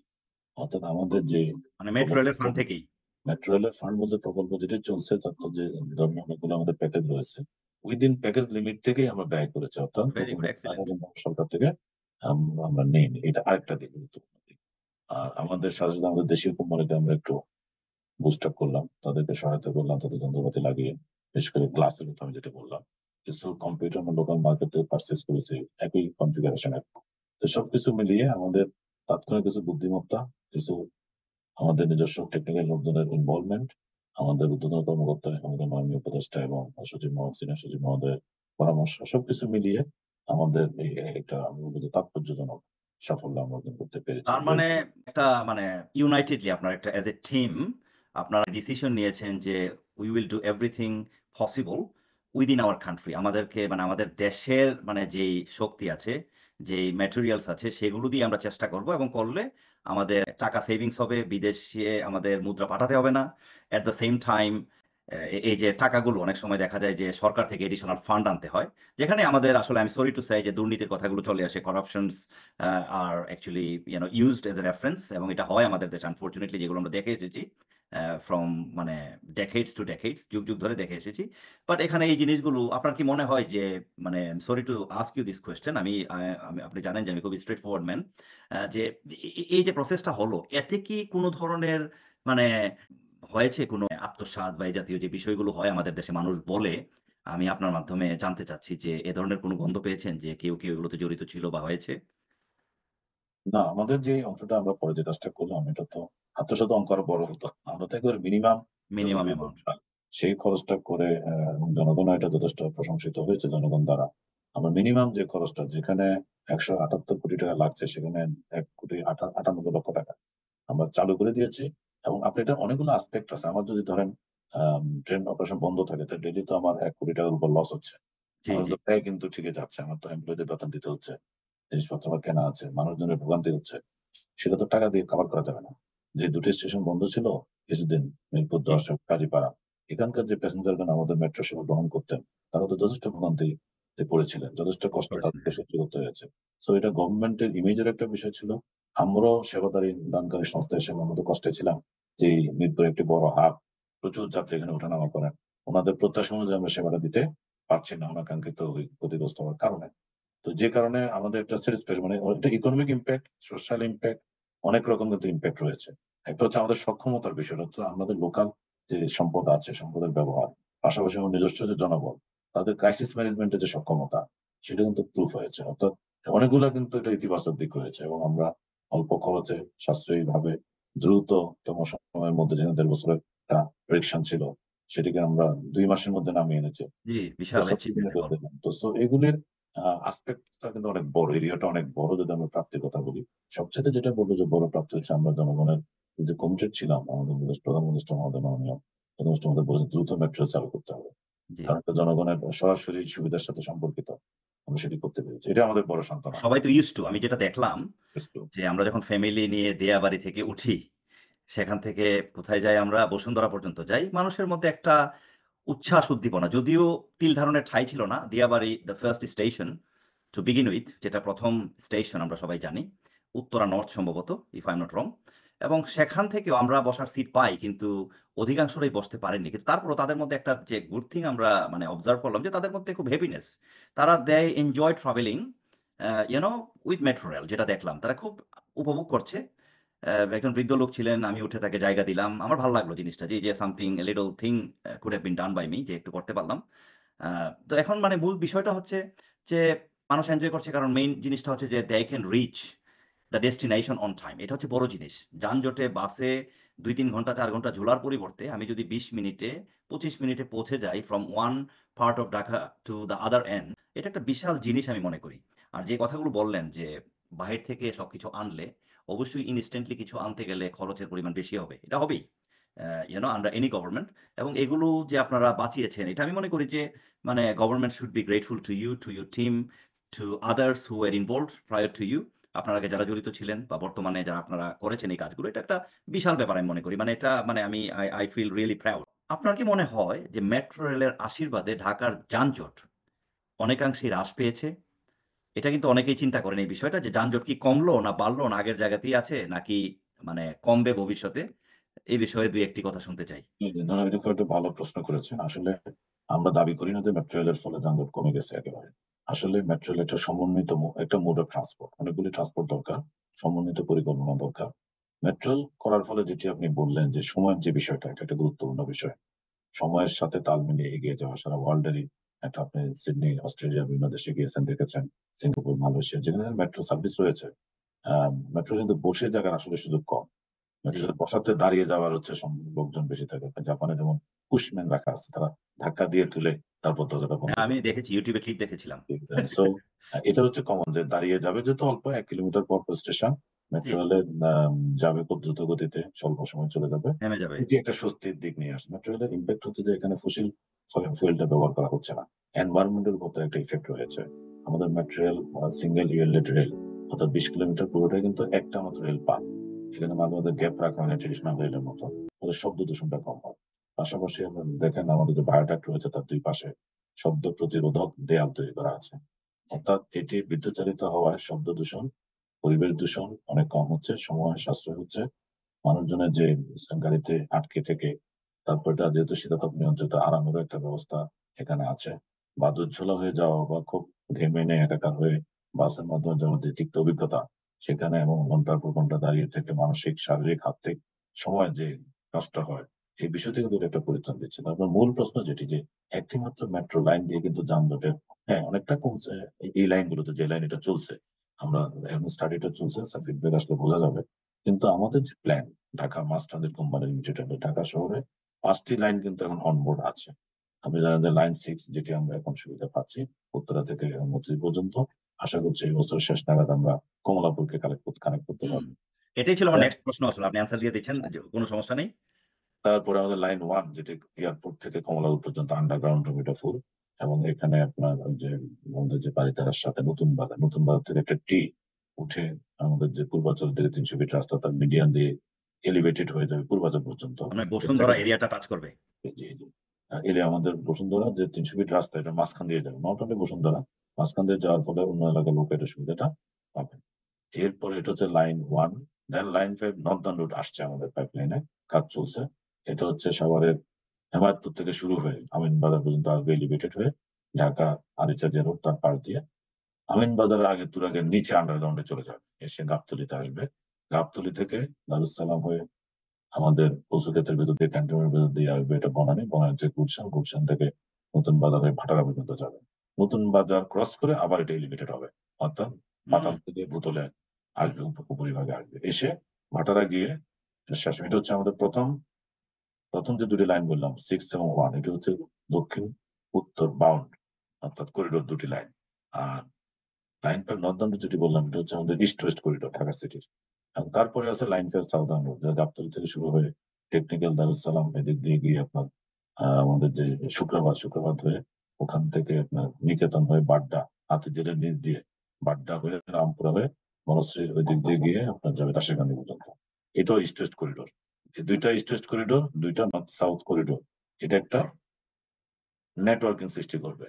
B: অর্থাৎ আমাদের যে
A: মানে মেট্রো
B: প্রকল্প
A: রেলের ফান্ড থেকেই।
B: মেট্রো রেলের ফান্ড বলতে প্রকল্প যেটি চলছে তার তো যে ধরনের অনেকগুলো আমাদের প্যাকেজ রয়েছে। উইদিন প্যাকেজ লিমিট থেকেই আমরা ব্যয় করেছি। অর্থাৎ
A: ভেরি
B: নতুন
A: গুড,
B: কোনো টাকা
A: এক্সেলেন্ট।
B: কিন্তু সরকার থেকে আমরা নেইনি। এটা আরেকটা দিক গুরুত্বপূর্ণ দিক। আর আমাদের সাথে আমাদের দেশীয় কোম্পানিকে আমরা একটু বুস্ট আপ করলাম। তাদেরকে সহায়তা করলাম তাদের যন্ত্রপাতি লাগিয়ে। বিশেষ করে গ্লাসের কথা আমি যেটা বললাম। কিছু কম্পিউটার আমরা লোকাল মার্কেট থেকে পারচেজ করেছি একই কনফিগারেশন এর। তো সবকিছু মিলিয়ে আমাদের তাৎক্ষণিক কিছু বুদ্ধিমত্তা, কিছু আমাদের নিজস্ব টেকনিক্যাল লোকজনের ইনভলভমেন্ট, আমাদের ঊর্ধ্বতন কর্মকর্তা, আমাদের মাননীয় উপদেষ্টা এবং সিনিয়র সচিব মহোদয়ের পরামর্শ সবকিছু মিলিয়ে আমাদের একটা আমি বলব যে তাৎপর্যজনক সাফল্য আমরা অর্জন করতে পেরেছি।
A: তার মানে একটা মানে ইউনাইটেডলি আপনারা একটা এস এ টিম আপনারা ডিসিশন নিয়েছেন যে we will do everything possible within our country. আমাদেরকে মানে আমাদের দেশের মানে যেই শক্তি আছে, যেই ম্যাটেরিয়ালস আছে সেগুলো দিয়ে আমরা চেষ্টা করব এবং করলে আমাদের টাকা সেভিংস হবে। বিদেশে আমাদের মুদ্রা পাঠাতে হবে না। এট দ্য সেম টাইম এই যে টাকাগুলো অনেক সময় দেখা যায় যে সরকার থেকে এডিশনাল ফান্ড আনতে হয়। যেখানে আমাদের আসলে I am sorry to say যে দুর্নীতির কথাগুলো চলে আসে। Corruptions are actually used as a reference এবং এটা হয় আমাদের দেশে আনফরচুনেটলি যেগুলো আমরা দেখে এসেছি ফ্রম মানে ডেকেডস টু ডেকেডস যুগ ধরে দেখে এসেছি। বাট এখানে এই জিনিসগুলো আপনার কি মনে হয় যে মানে sorry to ask you this question আমি আপনি জানেন যে আমি খুবই স্ট্রেইট ফরওয়ার্ড ম্যান। যে এই যে প্রসেসটা হলো এতে কি কোনো ধরনের মানে হয়েছে কোনো আত্মসাৎ বা এই জাতীয় যে বিষয়গুলো হয় আমাদের দেশে মানুষ বলে, আমি আপনার মাধ্যমে জানতে চাচ্ছি যে এ ধরনের কোনো গন্ধ পেয়েছেন যে কেউ এগুলোতে জড়িত ছিল বা হয়েছে?
B: না, আমাদের যে অংশটা আমরা পরে যে কাজটা করলাম এটা তো আত্মসাৎ অঙ্ক আরো বড় হতো। আমরা তো একেবারে মিনিমাম
A: মিনিমাম
B: যতটুকু
A: অ্যামাউন্ট।
B: দরকার সেই খরচটা করে এবং জনগণও এটা যথেষ্ট প্রশংসিত হয়েছে জনগণ দ্বারা। আমরা মিনিমাম যে খরচটা যেখানে ৳১৭৮ কোটি লাগছে সেখানে ৳১,৯৮,৯,০০,০০০ আমরা চালু করে দিয়েছি এবং আপনি এটা অনেকগুলো অ্যাসপেক্ট আছে। আমার যদি ধরেন ট্রেন অপারেশন বন্ধ থাকে তো ডেইলি তো আমার ৳১,০০,০০,০০০ উপর লস হচ্ছে।
A: জি,
B: আমার
A: জি।
B: তো ব্যয় কিন্তু ঠিকই যাচ্ছে। আমার তো এমপ্লয়িদের বেতন দিতে হচ্ছে। জিনিসপত্র আমার কেনা আছে। মানুষজনের ভোগান্তি হচ্ছে। সেটা তো টাকা দিয়ে কভার করা যাবে না। যে ২ টি স্টেশন বন্ধ ছিল কিছুদিন, মিরপুর
A: জি,
B: ১০ এবং কাজীপাড়া। এখানকার যে প্যাসেঞ্জারগণ আমাদের মেট্রো সেবা গ্রহণ করতেন, তারা তো যথেষ্ট ভোগান্তিতে পড়েছিলেন। যথেষ্ট কষ্ট
A: করেছেন,
B: তাদেরকে
A: হ্যাঁ।
B: সহ্য করতে হয়েছে। সো এটা গভর্নমেন্টের ইমেজের একটা বিষয় ছিল। আমরাও সেবাদারি দানকারী সংস্থা হিসেবে আমরা তো কষ্টে ছিলাম যে মিরপুর একটি বড় হাব। প্রচুর যাত্রী এখানে ওঠানামা করেন। উনাদের প্রত্যাশা অনুযায়ী আমরা সেবাটা দিতে পারছি না অনাকাঙ্ক্ষিত ওই ক্ষতিগ্রস্ত হওয়ার কারণে। তো যে কারণে আমাদের একটা স্যাটিসফ্যাকশন মানে একটা ইকোনমিক ইমপ্যাক্ট, সোশ্যাল ইমপ্যাক্ট অনেক রকম কিন্তু ইমপ্যাক্ট রয়েছে। একটা হচ্ছে আমাদের সক্ষমতার বিষয়টা হচ্ছে আমাদের লোকাল যে সম্পদ আছে, সম্পদের ব্যবহার, পাশাপাশি আমার নিজস্ব যে জনবল, তাদের ক্রাইসিস ম্যানেজমেন্ট এর যে সক্ষমতা, সেটা কিন্তু প্রুফ হয়েছে। অর্থাৎ অনেকগুলা কিন্তু এটা ইতিবাচক দিক রয়েছে এবং আমরা অল্প খরচে সাশ্রয়ীভাবে দ্রুততম সময়ের মধ্যে যেখানে ১.৫ বছরের একটা প্রেডিকশন ছিল, সেটিকে আমরা ২ মাসের মধ্যে নামিয়ে এনেছি।
A: জি, বিশাল
B: এটা
A: অ্যাচিভমেন্ট
B: সত্যি দেখলাম। তো সো এগুলির অ্যাসপেক্টটা কিন্তু অনেক বড়। এরিয়াটা অনেক বড় যদি আমরা প্রাপ্তির কথা বলি। সবচাইতে যেটা বলব যে বড় প্রাপ্তি হচ্ছে আমরা জনগণের যে কমিটেড ছিলাম আমাদের প্রধান উপদেষ্টা মহোদয় মাননীয় প্রধান উপদেষ্টা মহোদয় বলেছেন দ্রুত মেট্রো চালু করতে হবে।
A: জি।
B: কারণ এটা জনগণের সরাসরি সুবিধার সাথে সম্পর্কিত। আমরা সেটি করতে পেরেছি। এটা আমাদের বড় সান্ত্বনা।
A: সবাই তো used to আমি যেটা দেখলাম যে আমরা যখন ফ্যামিলি নিয়ে দিয়াবাড়ি থেকে উঠি, সেখান থেকে কোথায় যাই আমরা? বসুন্ধরা পর্যন্ত যাই। মানুষের মধ্যে একটা উচ্ছ্বাস উদ্দীপনা। যদিও তিল ধারণের ঠাঁই ছিল না। Diabari the first station to begin with যেটা ১ম স্টেশন আমরা সবাই জানি। উত্তরা নর্থ সম্ভবত, if I am not wrong. এবং সেখান থেকেও আমরা বসার সিট পাই কিন্তু অধিকাংশরাই বসতে পারেননি। কিন্তু তারপরেও তাদের মধ্যে একটা যে গুড থিং আমরা মানে অবজার্ভ করলাম যে তাদের মধ্যে খুব হ্যাপিনেস। তারা they enjoy travelling you know with metro rail যেটা দেখলাম। তারা খুব উপভোগ করছে। একজন বৃদ্ধ লোক ছিলেন, আমি উঠে তাকে জায়গা দিলাম। আমার ভাল লাগলো জিনিসটা যে something a little thing could have been done by me যে একটু করতে পারলাম। আ তো এখন মানে মূল বিষয়টা হচ্ছে যে মানুষ এনজয় করছে কারণ মেইন জিনিসটা হচ্ছে যে they can reach the destination on time এটা হচ্ছে বড় জিনিস। যানজটে বাসে ২-৩ ঘন্টা ৪ ঘন্টা ঝোলার পরিবর্তে আমি যদি ২০ মিনিটে ২৫ মিনিটে পৌঁছে যাই from one part of Dhaka to the other end এটা একটা বিশাল জিনিস আমি মনে করি। আর যে কথাগুলো বললেন যে বাহির থেকে সবকিছু আনলে অবশ্যই ইনস্ট্যান্টলি কিছু আনতে গেলে খরচের পরিমাণ বেশি হবে। এটা হবেই। You know under any government এবং এগুলো যে আপনারা বাঁচিয়েছেন এটা আমি মনে করি যে মানে government should be grateful to you, to your team, to others who were involved prior to you. আপনার আগে যারা জড়িত ছিলেন বা বর্তমানে যারা আপনারা করেছেন এই কাজগুলো, এটা একটা বিশাল ব্যাপার আমি মনে করি। মানে এটা মানে আমি I feel really proud। আপনার কি মনে হয় যে মেট্রো রেলের আশীর্বাদে ঢাকার যানজট অনেকাংশেই হ্রাস পেয়েছে? এটা কিন্তু অনেকেই চিন্তা করেন এই বিষয়টা যে যানজট কি কমলো না বাড়লো না আগের জায়গাতেই আছে নাকি মানে কমবে ভবিষ্যতে? এই বিষয়ে ২-১ টি কথা শুনতে চাই।
B: জি, জি। না, এটা খুব একটা ভালো প্রশ্ন করেছেন। আসলে আমরা দাবি করি না যে মেট্রো রেলের ফলে যানজট কমে গেছে একেবারে। আসলে মেট্রো রেল একটা সমন্বিত একটা মোড অফ ট্রান্সপোর্ট। অনেকগুলি ট্রান্সপোর্ট দরকার। সমন্বিত পরিকল্পনা দরকার। মেট্রো রেল করার ফলে যেটি আপনি বললেন যে সময়ের যে বিষয়টা এটা একটা গুরুত্বপূর্ণ বিষয়। সময়ের সাথে তাল মিলিয়ে এগিয়ে যাওয়া সারা ওয়ার্ল্ডেরই একটা আপনি সিডনি, অস্ট্রেলিয়া বিভিন্ন দেশে গিয়েছেন দেখেছেন। সিঙ্গাপুর, মালয়েশিয়া যেখানে মেট্রো সার্ভিস রয়েছে। মেট্রো কিন্তু বসে জায়গার আসলে সুযোগ কম।
A: জি।
B: মেট্রোতে বসাতে দাঁড়িয়ে যাওয়ার হচ্ছে লোকজন বেশি থাকে। জাপানে যেমন পুশম্যান রাখা আছে। তারা ধাক্কা দিয়ে তুলে তারপর দরজাটা বন্ধ
A: হ্যাঁ, আমি
B: করে দেয়।
A: দেখেছি YouTube এ ক্লিপ দেখেছিলাম।
B: সো এটা হচ্ছে কমন যে দাঁড়িয়ে যাবে যেহেতু অল্প ১ কিলোমিটার পর স্টেশন।
A: জি,
B: মেট্রো রেলে যাবে খুব দ্রুত গতিতে স্বল্প সময়ে চলে যাবে।
A: নেমে যাবে।
B: এটি একটা স্বস্তির দিক নিয়ে আসে। মেট্রো রেলের ইমপ্যাক্ট হচ্ছে যে এখানে ফুয়েলটা ব্যবহার করা হচ্ছে না। এনভায়রনমেন্ট এর উপর তার একটা ইফেক্ট রয়েছে। আমাদের metro rail single unit rail অর্থাৎ ২০ কিলোমিটার পুরোটাই কিন্তু একটা মাত্র রেল পাত। এখানে মাঝে, মাঝে গ্যাপ রাখা হয় না ট্র্যাডিশনাল রেলের মতো। ফলে শব্দ দূষণটা কম হয়। পাশাপাশি দেখেন আমাদের যে ভায়াডাক্ট রয়েছে তার ২ পাশে শব্দ প্রতিরোধক দেয়াল তৈরি করা আছে।
A: জি,
B: অর্থাৎ এটি বিদ্যুৎ চালিত হওয়ায় শব্দ দূষণ, পরিবেশ দূষণ অনেক কম হচ্ছে, সময় সাশ্রয় হচ্ছে। মানুষজনের যে গাড়িতে আটকে থেকে তারপর এটা যেহেতু শীতাতপ নিয়ন্ত্রিত আরামেরও একটা ব্যবস্থা এখানে আছে। বাদুড়-ঝোলা হয়ে যাওয়া বা খুব ঘেমে নিয়ে একাকার হয়ে বাসের মাধ্যমে যাওয়ার যে তিক্ত অভিজ্ঞতা, সেখানে এবং ঘন্টার পর ঘন্টা দাঁড়িয়ে থেকে মানসিক, শারীরিক, আর্থিক সময় যে নষ্ট হয়, এই বিষয় থেকে কিন্তু একটা পরিত্রাণ দিচ্ছে। আপনার মূল প্রশ্ন যেটি যে একটি মাত্র মেট্রো লাইন দিয়ে কিন্তু যানজটের হ্যাঁ, অনেকটা কমছে এই লাইনগুলোতে যে লাইন এটা চলছে। আমরা এখন স্টাডিটা চলছে, ফিডব্যাক আসলে বোঝা যাবে। কিন্তু আমাদের যে plan Dhaka mass transit company limited এর ঢাকা শহরে ৫ টি লাইন কিন্তু এখন অন বোর্ড আছে। আপনি জানেন যে লাইন ৬ যেটি আমরা এখন সুবিধা পাচ্ছি উত্তরা থেকে মতিঝিল পর্যন্ত। আশা করছি এই বছরের শেষ নাগাদ আমরা কমলাপুরকে কানেক্ট করতে
A: হুম।
B: পারব।
A: এটাই ছিল আমার
B: দেন
A: নেক্সট প্রশ্ন আসলে। আপনি অ্যান্সার দিয়ে দিচ্ছেন যে কোন সমস্যা নেই।
B: তারপরে আমাদের লাইন ১ যেটি এয়ারপোর্ট থেকে কমলাপুর পর্যন্ত আন্ডারগ্রাউন্ড হবে এটা ফুল। এবং এখানে আপনার ওই যে আমাদের যে বারিধারার সাথে নতুন বাজার থেকে একটা টি উঠে আমাদের যে পূর্বাচলের দিকে ৩০০ ফিট রাস্তা তার মিডিয়ান দিয়ে এলিভেটেড হয়ে যাবে পূর্বাচল পর্যন্ত।
A: মানে বসুন্ধরা এরিয়াটা টাচ করবে।
B: জি, জি। এলে আমাদের বসুন্ধরা যে ৩০০ ফিট রাস্তা এটা মাঝখান দিয়ে যাবে। নট অনলি বসুন্ধরা, মাঝখান দিয়ে যাওয়ার ফলে অন্য এলাকার লোক এটা সুবিধাটা পাবে। এরপরে এটা হচ্ছে লাইন 1, দেন লাইন 5 নর্দার্ন রুট আসছে আমাদের পাইপলাইনে, কাজ চলছে। এটা হচ্ছে সাভারের হেমায়েতপুর থেকে শুরু হয়ে আমিনবাজার পর্যন্ত আসবে এলিভেটেড হয়ে ঢাকা আরিচা যে রোড তার পাশ দিয়ে আমিনবাজারের আগে তুরাগের নিচে আন্ডারগ্রাউন্ডে চলে যাবে। এসে গাবতলীতে আসবে। গাবতলী থেকে দারুস সালাম হয়ে আমাদের কচুক্ষেতের ভেতর দিয়ে ক্যান্টনমেন্টের ভেতর দিয়ে আসবে এটা বনানী, বনানী থেকে গুলশান, গুলশান থেকে নতুন বাজার হয়ে ভাটারা পর্যন্ত যাবে। নতুন বাজার ক্রস করে আবার এটা এলিভেটেড হবে। অর্থাৎ
A: হুম,
B: পাতাল থেকে ভূতলে আসবে, উপরিভাগে আসবে। এসে ভাটারা গিয়ে শেষ এটা হচ্ছে আমাদের প্রথম যে ২ টি লাইন বললাম 6 এবং 1 এটা হচ্ছে দক্ষিণ উত্তর বাউন্ড অর্থাৎ করিডোর ২ টি লাইন। আর লাইন 5 নর্দার্ন রুট যেটি বললাম এটা হচ্ছে আমাদের ইস্ট ওয়েস্ট করিডোর ঢাকা সিটির। এবং তারপরে আছে লাইন 5 সাউদার্ন রুট যেটা গাবতলী থেকে শুরু হয়ে টেকনিক্যাল দারুস সালাম এদিক দিয়ে গিয়ে আপনার আমাদের যে শুক্রাবাদ হয়ে ওখান থেকে আপনার নিকেতন হয়ে বাড্ডা, হাতিঝিলের নিচ দিয়ে বাড্ডা হয়ে রামপুরা হয়ে বনশ্রীর ওই দিক দিয়ে গিয়ে আপনার যাবে তাসেরকান্দি পর্যন্ত। এটাও ইস্ট ওয়েস্ট করিডোর। এই ২ টা ইস্ট ওয়েস্ট করিডোর, ২ টা নর্থ সাউথ করিডোর। এটা একটা নেটওয়ার্কিং সৃষ্টি করবে।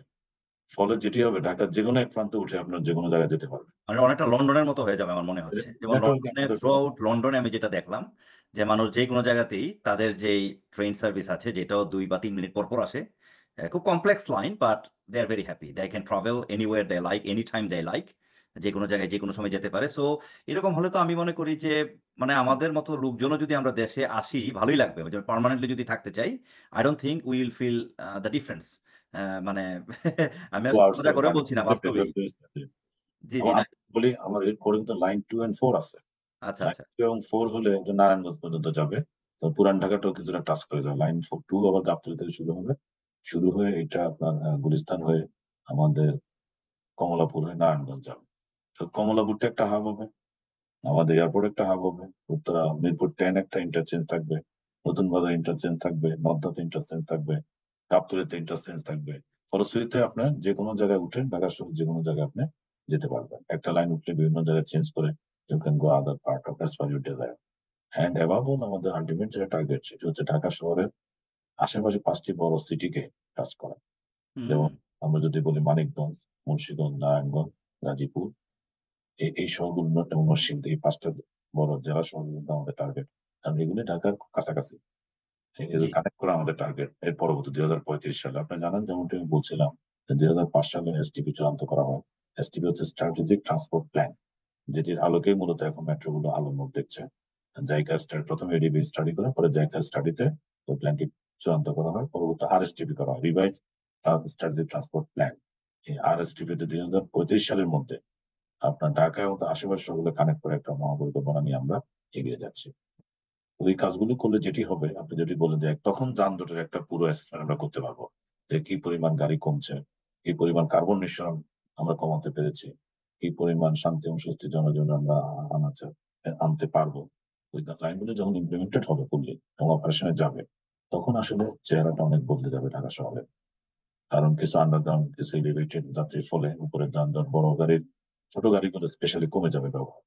B: ফলে যেটি হবে ঢাকার যেকোনো এক প্রান্তে উঠে আপনার যেকোনো জায়গায় যেতে পারবেন।
A: মানে অনেকটা লন্ডনের মতো হয়ে যাবে আমার মনে হচ্ছে। যেমন
B: নেটওয়ার্কিং
A: লন্ডনে
B: আমাদের
A: থ্রু আউট লন্ডনে আমি যেটা দেখলাম যে মানুষ যেকোনো জায়গাতেই তাদের যেই ট্রেন সার্ভিস আছে যেটাও ২ বা ৩ মিনিট পর আসে। খুব complex line but they are very happy. They can travel anywhere they like, any time they like. যেকোনো জায়গায় যেকোনো সময় যেতে পারে। সো এরকম হলে তো আমি মনে করি যে মানে আমাদের মতো লোকজনও যদি আমরা দেশে আসি ভালোই লাগবে। যে পার্মানেন্টলি যদি থাকতে চাই, I don't think we will feel the difference মানে আমি
B: 2
A: আসলে
B: আওয়ার্স
A: মজা
B: এর
A: করে
B: মানে
A: বলছি না
B: কনসেপ্ট
A: বাস্তবেই। জি,
B: এবং
A: জি, না।
B: আমি বলি আমার এরপরে কিন্তু লাইন 2 অ্যান্ড 4 আছে।
A: আচ্ছা,
B: লাইন
A: আচ্ছা।
B: 2 এবং 4 হলে এটা নারায়ণগঞ্জ পর্যন্ত যাবে। তো পুরান ঢাকাটাও কিছুটা টাচ করে যাবে। লাইন 2 আবার গাবতলী থেকে শুরু হবে। শুরু হয়ে এটা আপনার গুলিস্তান হয়ে আমাদের কমলাপুর হয়ে নারায়ণগঞ্জ যাবে। তো কমলাপুরটা একটা হাব হবে। আমাদের এয়ারপোর্ট একটা হাব হবে। উত্তরা মিরপুর 10 একটা ইন্টারচেঞ্জ থাকবে। নতুন বাজার ইন্টারচেঞ্জ থাকবে। মধ্যতে ইন্টারচেঞ্জ থাকবে। গাবতলীতে ইন্টারচেঞ্জ থাকবে। ফলশ্রুতিতে আপনার যেকোনো জায়গায় উঠে ঢাকা শহরের যেকোনো জায়গায় আপনি যেতে পারবেন। একটা লাইন উঠলে বিভিন্ন জায়গায় চেঞ্জ করে you can go other part of as per your desire. And above all আমাদের আল্টিমেট যেটা টার্গেট সেটি হচ্ছে ঢাকা শহরের আশেপাশে ৫ টি বড় সিটিকে টাচ করা।
A: হুম,
B: যেমন আমরা যদি বলি মানিকগঞ্জ, মুন্সিগঞ্জ, নারায়ণগঞ্জ, গাজীপুর এই শহরগুলো এবং নরসিংদী এই ৫ টা বড় জেলা শহর কিন্তু আমাদের টার্গেট। কারণ এগুলি ঢাকার খুব কাছাকাছি।
A: জি।
B: এদের কানেক্ট করা আমাদের টার্গেট। এর পরবর্তী ২০৩৫ সালে। আপনি জানেন যেমনটি আমি বলছিলাম যে ২০০৫ সালে এসটিপি চূড়ান্ত করা হয়। এসটিপি হচ্ছে স্ট্র্যাটেজিক ট্রান্সপোর্ট প্ল্যান। যেটির আলোকেই মূলত এখন মেট্রোগুলো আলোর মুখ দেখছে। প্রথমে এডিবি স্টাডি করে পরে জাইকা স্টাডিতে ওই প্ল্যানটি চূড়ান্ত করা হয়। পরবর্তী আরএসটিপি করা হয়। Revise strategic transport plan. এই আরএসটিপি তে ২০৩৫ সালের মধ্যে আপনার ঢাকা এবং তার আশেপাশের শহরগুলো কানেক্ট করে একটা মহাপরিকল্পনা নিয়ে আমরা এগিয়ে যাচ্ছি। ওই কাজগুলো করলে যেটি হবে, আপনি যেটি বললেন যে তখন যানজটের একটা পুরো অ্যাসেসমেন্ট আমরা করতে পারবো। যে কি পরিমাণ গাড়ি কমছে, কি পরিমাণ কার্বন নিঃসরণ আমরা কমাতে পেরেছি, কি পরিমাণ শান্তি এবং স্বস্তি জন্য আমরা আনতে পারবো। ওই লাইনগুলো যখন ইমপ্লিমেন্টেড হবে ফুললি এবং অপারেশনে যাবে, তখন আসলে চেহারাটা অনেক বদলে যাবে ঢাকা শহরের। কারণ কিছু আন্ডারগ্রাউন্ড, কিছু এলিভেটেড যাত্রীর ফলে উপরের যানজট, বড় গাড়ির ছোট গাড়িগুলো স্পেশালি কমে যাবে ব্যবহার।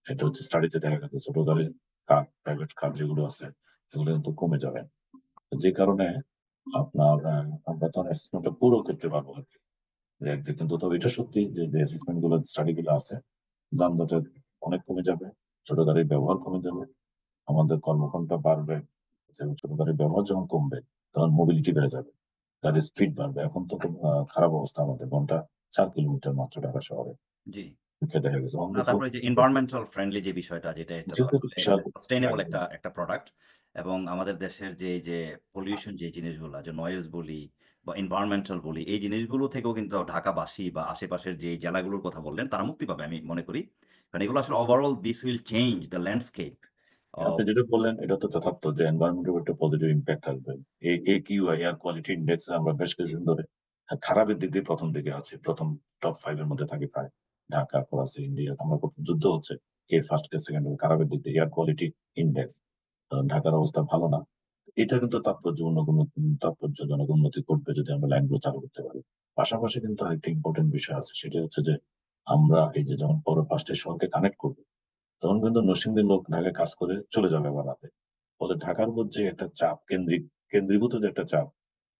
B: এটা হচ্ছে স্টাডিতে দেখা গেছে ছোট গাড়ির কার, প্রাইভেট কার যেগুলো আছে এগুলো কিন্তু কমে যাবে। যে কারণে আপনার আমরা তখন অ্যাসেসমেন্টটা পুরো করতে পারবো আরকি। যে একদিকে কিন্তু তবে এটা সত্যি যে অ্যাসেসমেন্ট গুলো স্টাডি গুলো আছে, যানজটের অনেক কমে যাবে, ছোট গাড়ির ব্যবহার কমে যাবে, আমাদের কর্মঘণ্টা বাড়বে এবং ছোট গাড়ির ব্যবহার যখন কমবে তখন মোবিলিটি বেড়ে যাবে। গাড়ির স্পিড বাড়বে। এখন তো খুব খারাপ অবস্থা আমাদের। ঘন্টা ৪ কিলোমিটার মাত্র ঢাকা শহরে।
A: জি।
B: পরীক্ষায় দেখা গেছে অন
A: না
B: দ্যা ফোর
A: তারপরে যে environmental friendly যে বিষয়টা যেটা এটা তো
B: যেহেতু
A: আসলে
B: বিশাল
A: সাস্টেইনেবল
B: জায়গা
A: একটা প্রোডাক্ট এবং আমাদের দেশের যে এই যে পলিউশন যে জিনিসগুলা যে নয়েজ বলি বা environmental বলি এই জিনিসগুলো থেকেও কিন্তু ঢাকাবাসী বা আশেপাশের যে জেলাগুলোর কথা বললেন তারা মুক্তি পাবে আমি মনে করি। কারণ এগুলো আসলে overall this will change the landscape of
B: আপনি যেটা বললেন এটা তো যথার্থ যে এনভায়রনমেন্ট এর একটা পজিটিভ ইমপ্যাক্ট আসবে। AQI এয়ার কোয়ালিটি ইনডেক্স এ আমরা বেশ কিছুদিন ধরে খারাপের দিক দিয়ে ১ম দিকে আছি। টপ 5 এর মধ্যে থাকি প্রায়। ঢাকা, করাচি, ইন্ডিয়া আমরা খুব যুদ্ধ হচ্ছে। কে ফার্স্ট কে সেকেন্ড হবে খারাপের দিক দিয়ে এয়ার কোয়ালিটি ইনডেক্স। ঢাকার অবস্থা ভালো না। এটা কিন্তু তাৎপর্যজনক উন্নতি ঘটবে যদি আমরা লাইনগুলো চালু করতে পারি। পাশাপাশি কিন্তু আরেকটা ইম্পোর্টেন্ট বিষয় আছে। সেটা হচ্ছে যে আমরা এই যে যখন পৌর ৫ টা শহরকে কানেক্ট করব তখন কিন্তু নরসিংদীর লোক ঢাকায় কাজ করে চলে যাবে আবার রাতে। ফলে ঢাকার উপর যে একটা চাপ কেন্দ্রীভূত যে একটা চাপ,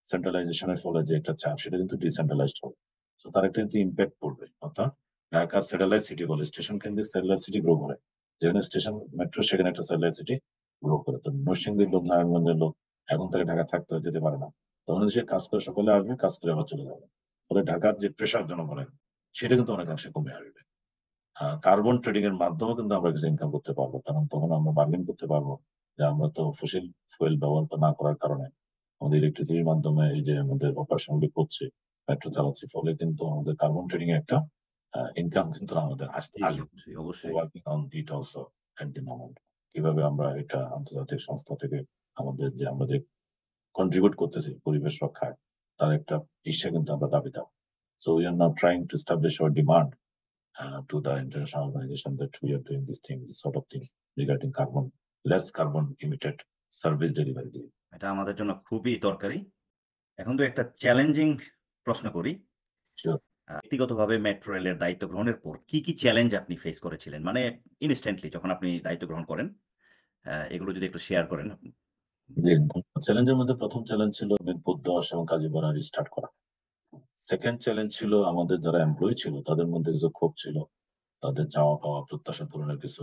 B: সেন্ট্রালাইজেশন এর ফলে যে একটা চাপ সেটা কিন্তু ডিসেন্ট্রালাইজড হবে। সো তার একটা কিন্তু ইমপ্যাক্ট পড়বে। অর্থাৎ ঢাকা স্যাটেলাইট সিটি বলে, স্টেশন কেন্দ্রিক স্যাটেলাইট সিটি গ্রো করে। যেখানে স্টেশন মেট্রো সেখানে একটা স্যাটেলাইট সিটি গ্রো করে। তো নরসিংদীর লোক, নারায়ণগঞ্জের লোক এখন থেকে ঢাকা থাকতে যেতে পারে না। তখন সে কাজ করে সকালে আসবে, কাজ করে আবার চলে যাবে। ফলে ঢাকার যে প্রেশার জনগণের সেটা কিন্তু অনেকাংশে কমে আসবে। কার্বন ট্রেডিং এর মাধ্যমেও কিন্তু আমরা কিছু ইনকাম করতে পারবো। কারণ তখন আমরা বার্গেন করতে পারবো যে আমরা তো ফসিল ফুয়েল ব্যবহার না করার কারণে আমাদের ইলেকট্রিসিটির মাধ্যমে এই যে আমাদের অপারেশন গুলি করছি, মেট্রো চালাচ্ছি, ফলে কিন্তু আমাদের কার্বন ট্রেডিং এ একটা ইনকাম কিন্তু আমাদের
A: জি, জি,
B: আসবে।
A: অবশ্যই, অবশ্যই।
B: Working on it also at the moment. কিভাবে আমরা এটা আন্তর্জাতিক সংস্থা থেকে আমাদের যে আমরা যে কন্ট্রিবিউট করতেছি পরিবেশ রক্ষায় তার একটা হিস্সা কিন্তু আমরা দাবিদার। So we are now trying to establish our demand to the international organization that we are doing these things, this sort of things regarding carbon, less carbon emitted service delivery.
A: এটা আমাদের জন্য খুবই দরকারি। এখন তো একটা চ্যালেঞ্জিং প্রশ্ন করি।
B: Sure.
A: ব্যক্তিগতভাবে মেট্রো রেলের দায়িত্ব গ্রহণের পর কি চ্যালেঞ্জ আপনি ফেস করেছিলেন? মানে ইনস্ট্যান্টলি যখন আপনি দায়িত্ব গ্রহণ করেন, এগুলো যদি একটু শেয়ার করেন।
B: যে চ্যালেঞ্জের মধ্যে ১ম চ্যালেঞ্জ ছিল মিরপুর ১০ এবং কাজীপাড়া রিস্টার্ট করা। 2nd চ্যালেঞ্জ ছিল আমাদের যারা এমপ্লয়ি ছিল তাদের মধ্যে কিছু ক্ষোভ ছিল। তাদের চাওয়া পাওয়া প্রত্যাশা পূরণের কিছু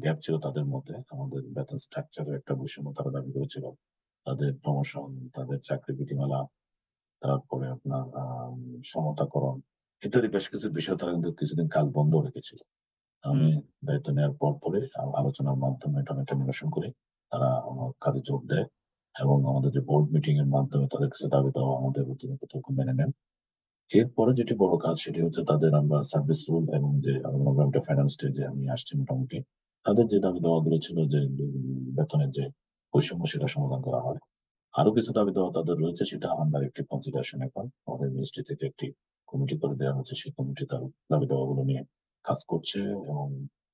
B: গ্যাপ ছিল তাদের মধ্যে। আমাদের বেতন স্ট্রাকচার এর একটা বৈষম্য তারা দাবি করেছিল। তাদের প্রমোশন, তাদের চাকরি বিধিমালা, তারপরে আপনার সমতাকরণ ইত্যাদি বেশ কিছু বিষয় তারা কিন্তু কিছুদিন কাজ বন্ধ রেখেছিল।
A: হুম,
B: আমি দায়িত্ব নেওয়ার পরে আলোচনার মাধ্যমে এটা অনেকটা নিরসন করি। তারা আমার কাজে যোগ দেয় এবং আমাদের যে বোর্ড মিটিং এর মাধ্যমে তাদের কিছু দাবি দেওয়া আমাদের অতিরিক্ত মেনে নেন। এরপরে যেটি বড় কাজ সেটি হচ্ছে তাদের আমরা সার্ভিস রুল এবং যে আমরা একটা ফাইনাল স্টেজে আমি আসছি মোটামুটি। তাদের যে দাবি দেওয়াগুলো ছিল যে বেতনের যে বৈষম্য সেটা সমাধান করা হয়। আরো কিছু দাবি দেওয়া তাদের রয়েছে সেটা আন্ডার একটি কনসিডারেশন এখন। আমাদের মিনিস্ট্রি থেকে একটি কমিটি করে দেওয়া হচ্ছে। সেই কমিটি তার দাবি দেওয়াগুলো নিয়ে কাজ করছে এবং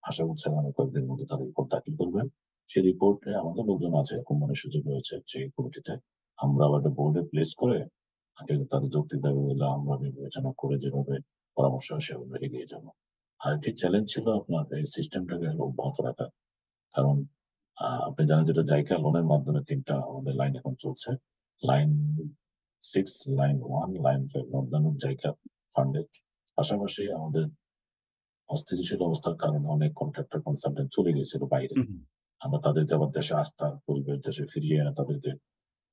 B: আশা করছি আগামী কয়েকদিনের মধ্যে তারা রিপোর্ট দাখিল করবেন। সেই রিপোর্টে আমাদের লোকজন আছে, কোম্পানির সচিব রয়েছে সেই কমিটিতে। আমরা আবার একটা বোর্ডে প্লেস করে আগে তাদের যৌক্তিক দাবিগুলো আমরা বিবেচনা করে যেভাবে পরামর্শ হয় সেভাবে এগিয়ে যাব। আরেকটি চ্যালেঞ্জ ছিল আপনার এই সিস্টেমটাকে অব্যাহত রাখা। কারণ আপনি জানেন যেটা জাইকা লোনের মাধ্যমে ৩ টা আমাদের লাইন এখন চলছে। Line 6, line 1, line 5 Northern JICA ফান্ডে। পাশাপাশি আমাদের অস্থিতিশীল অবস্থার কারণে অনেক কন্ট্রাক্টর কনসালটেন্ট চলে গিয়েছিল বাইরে।
A: হুম, হুম।
B: আমরা তাদেরকে আবার দেশে আস্থার পরিবেশ দেশে ফিরিয়ে এনে তাদেরকে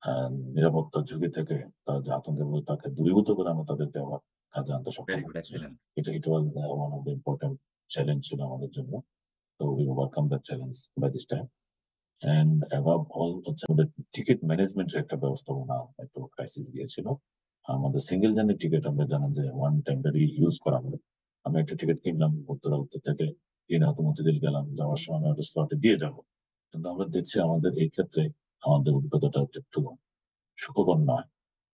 B: আ নিরাপত্তার ঝুঁকি থেকে তারা যে আতঙ্কের মধ্যে তাকে দূরীভূত করে আমরা তাদেরকে আবার কাজে আনতে সক্ষম
A: ভেরি গুড,
B: হচ্ছি।
A: এক্সেলেন্ট।
B: এটা it was one of the important challenge ছিল আমাদের জন্য। তো we overcome that challenge by this time. And above all হচ্ছে আমাদের টিকেট ম্যানেজমেন্টের একটা ব্যবস্থাপনা একটু ক্রাইসিস গিয়েছিল। আমাদের সিঙ্গেল জার্নির টিকেট আমরা জানেন যে ওয়ান টেম্পোরারি ইউজ করা হয়। আমি একটা টিকেট কিনলাম উত্তর থেকে হয়তো মতিঝিল গেলাম। যাওয়ার সময় আমি একটা স্লটে দিয়ে যাব। কিন্তু আমরা দেখছি আমাদের এই ক্ষেত্রে আমাদের অভিজ্ঞতাটা একটু সুখকর নয়।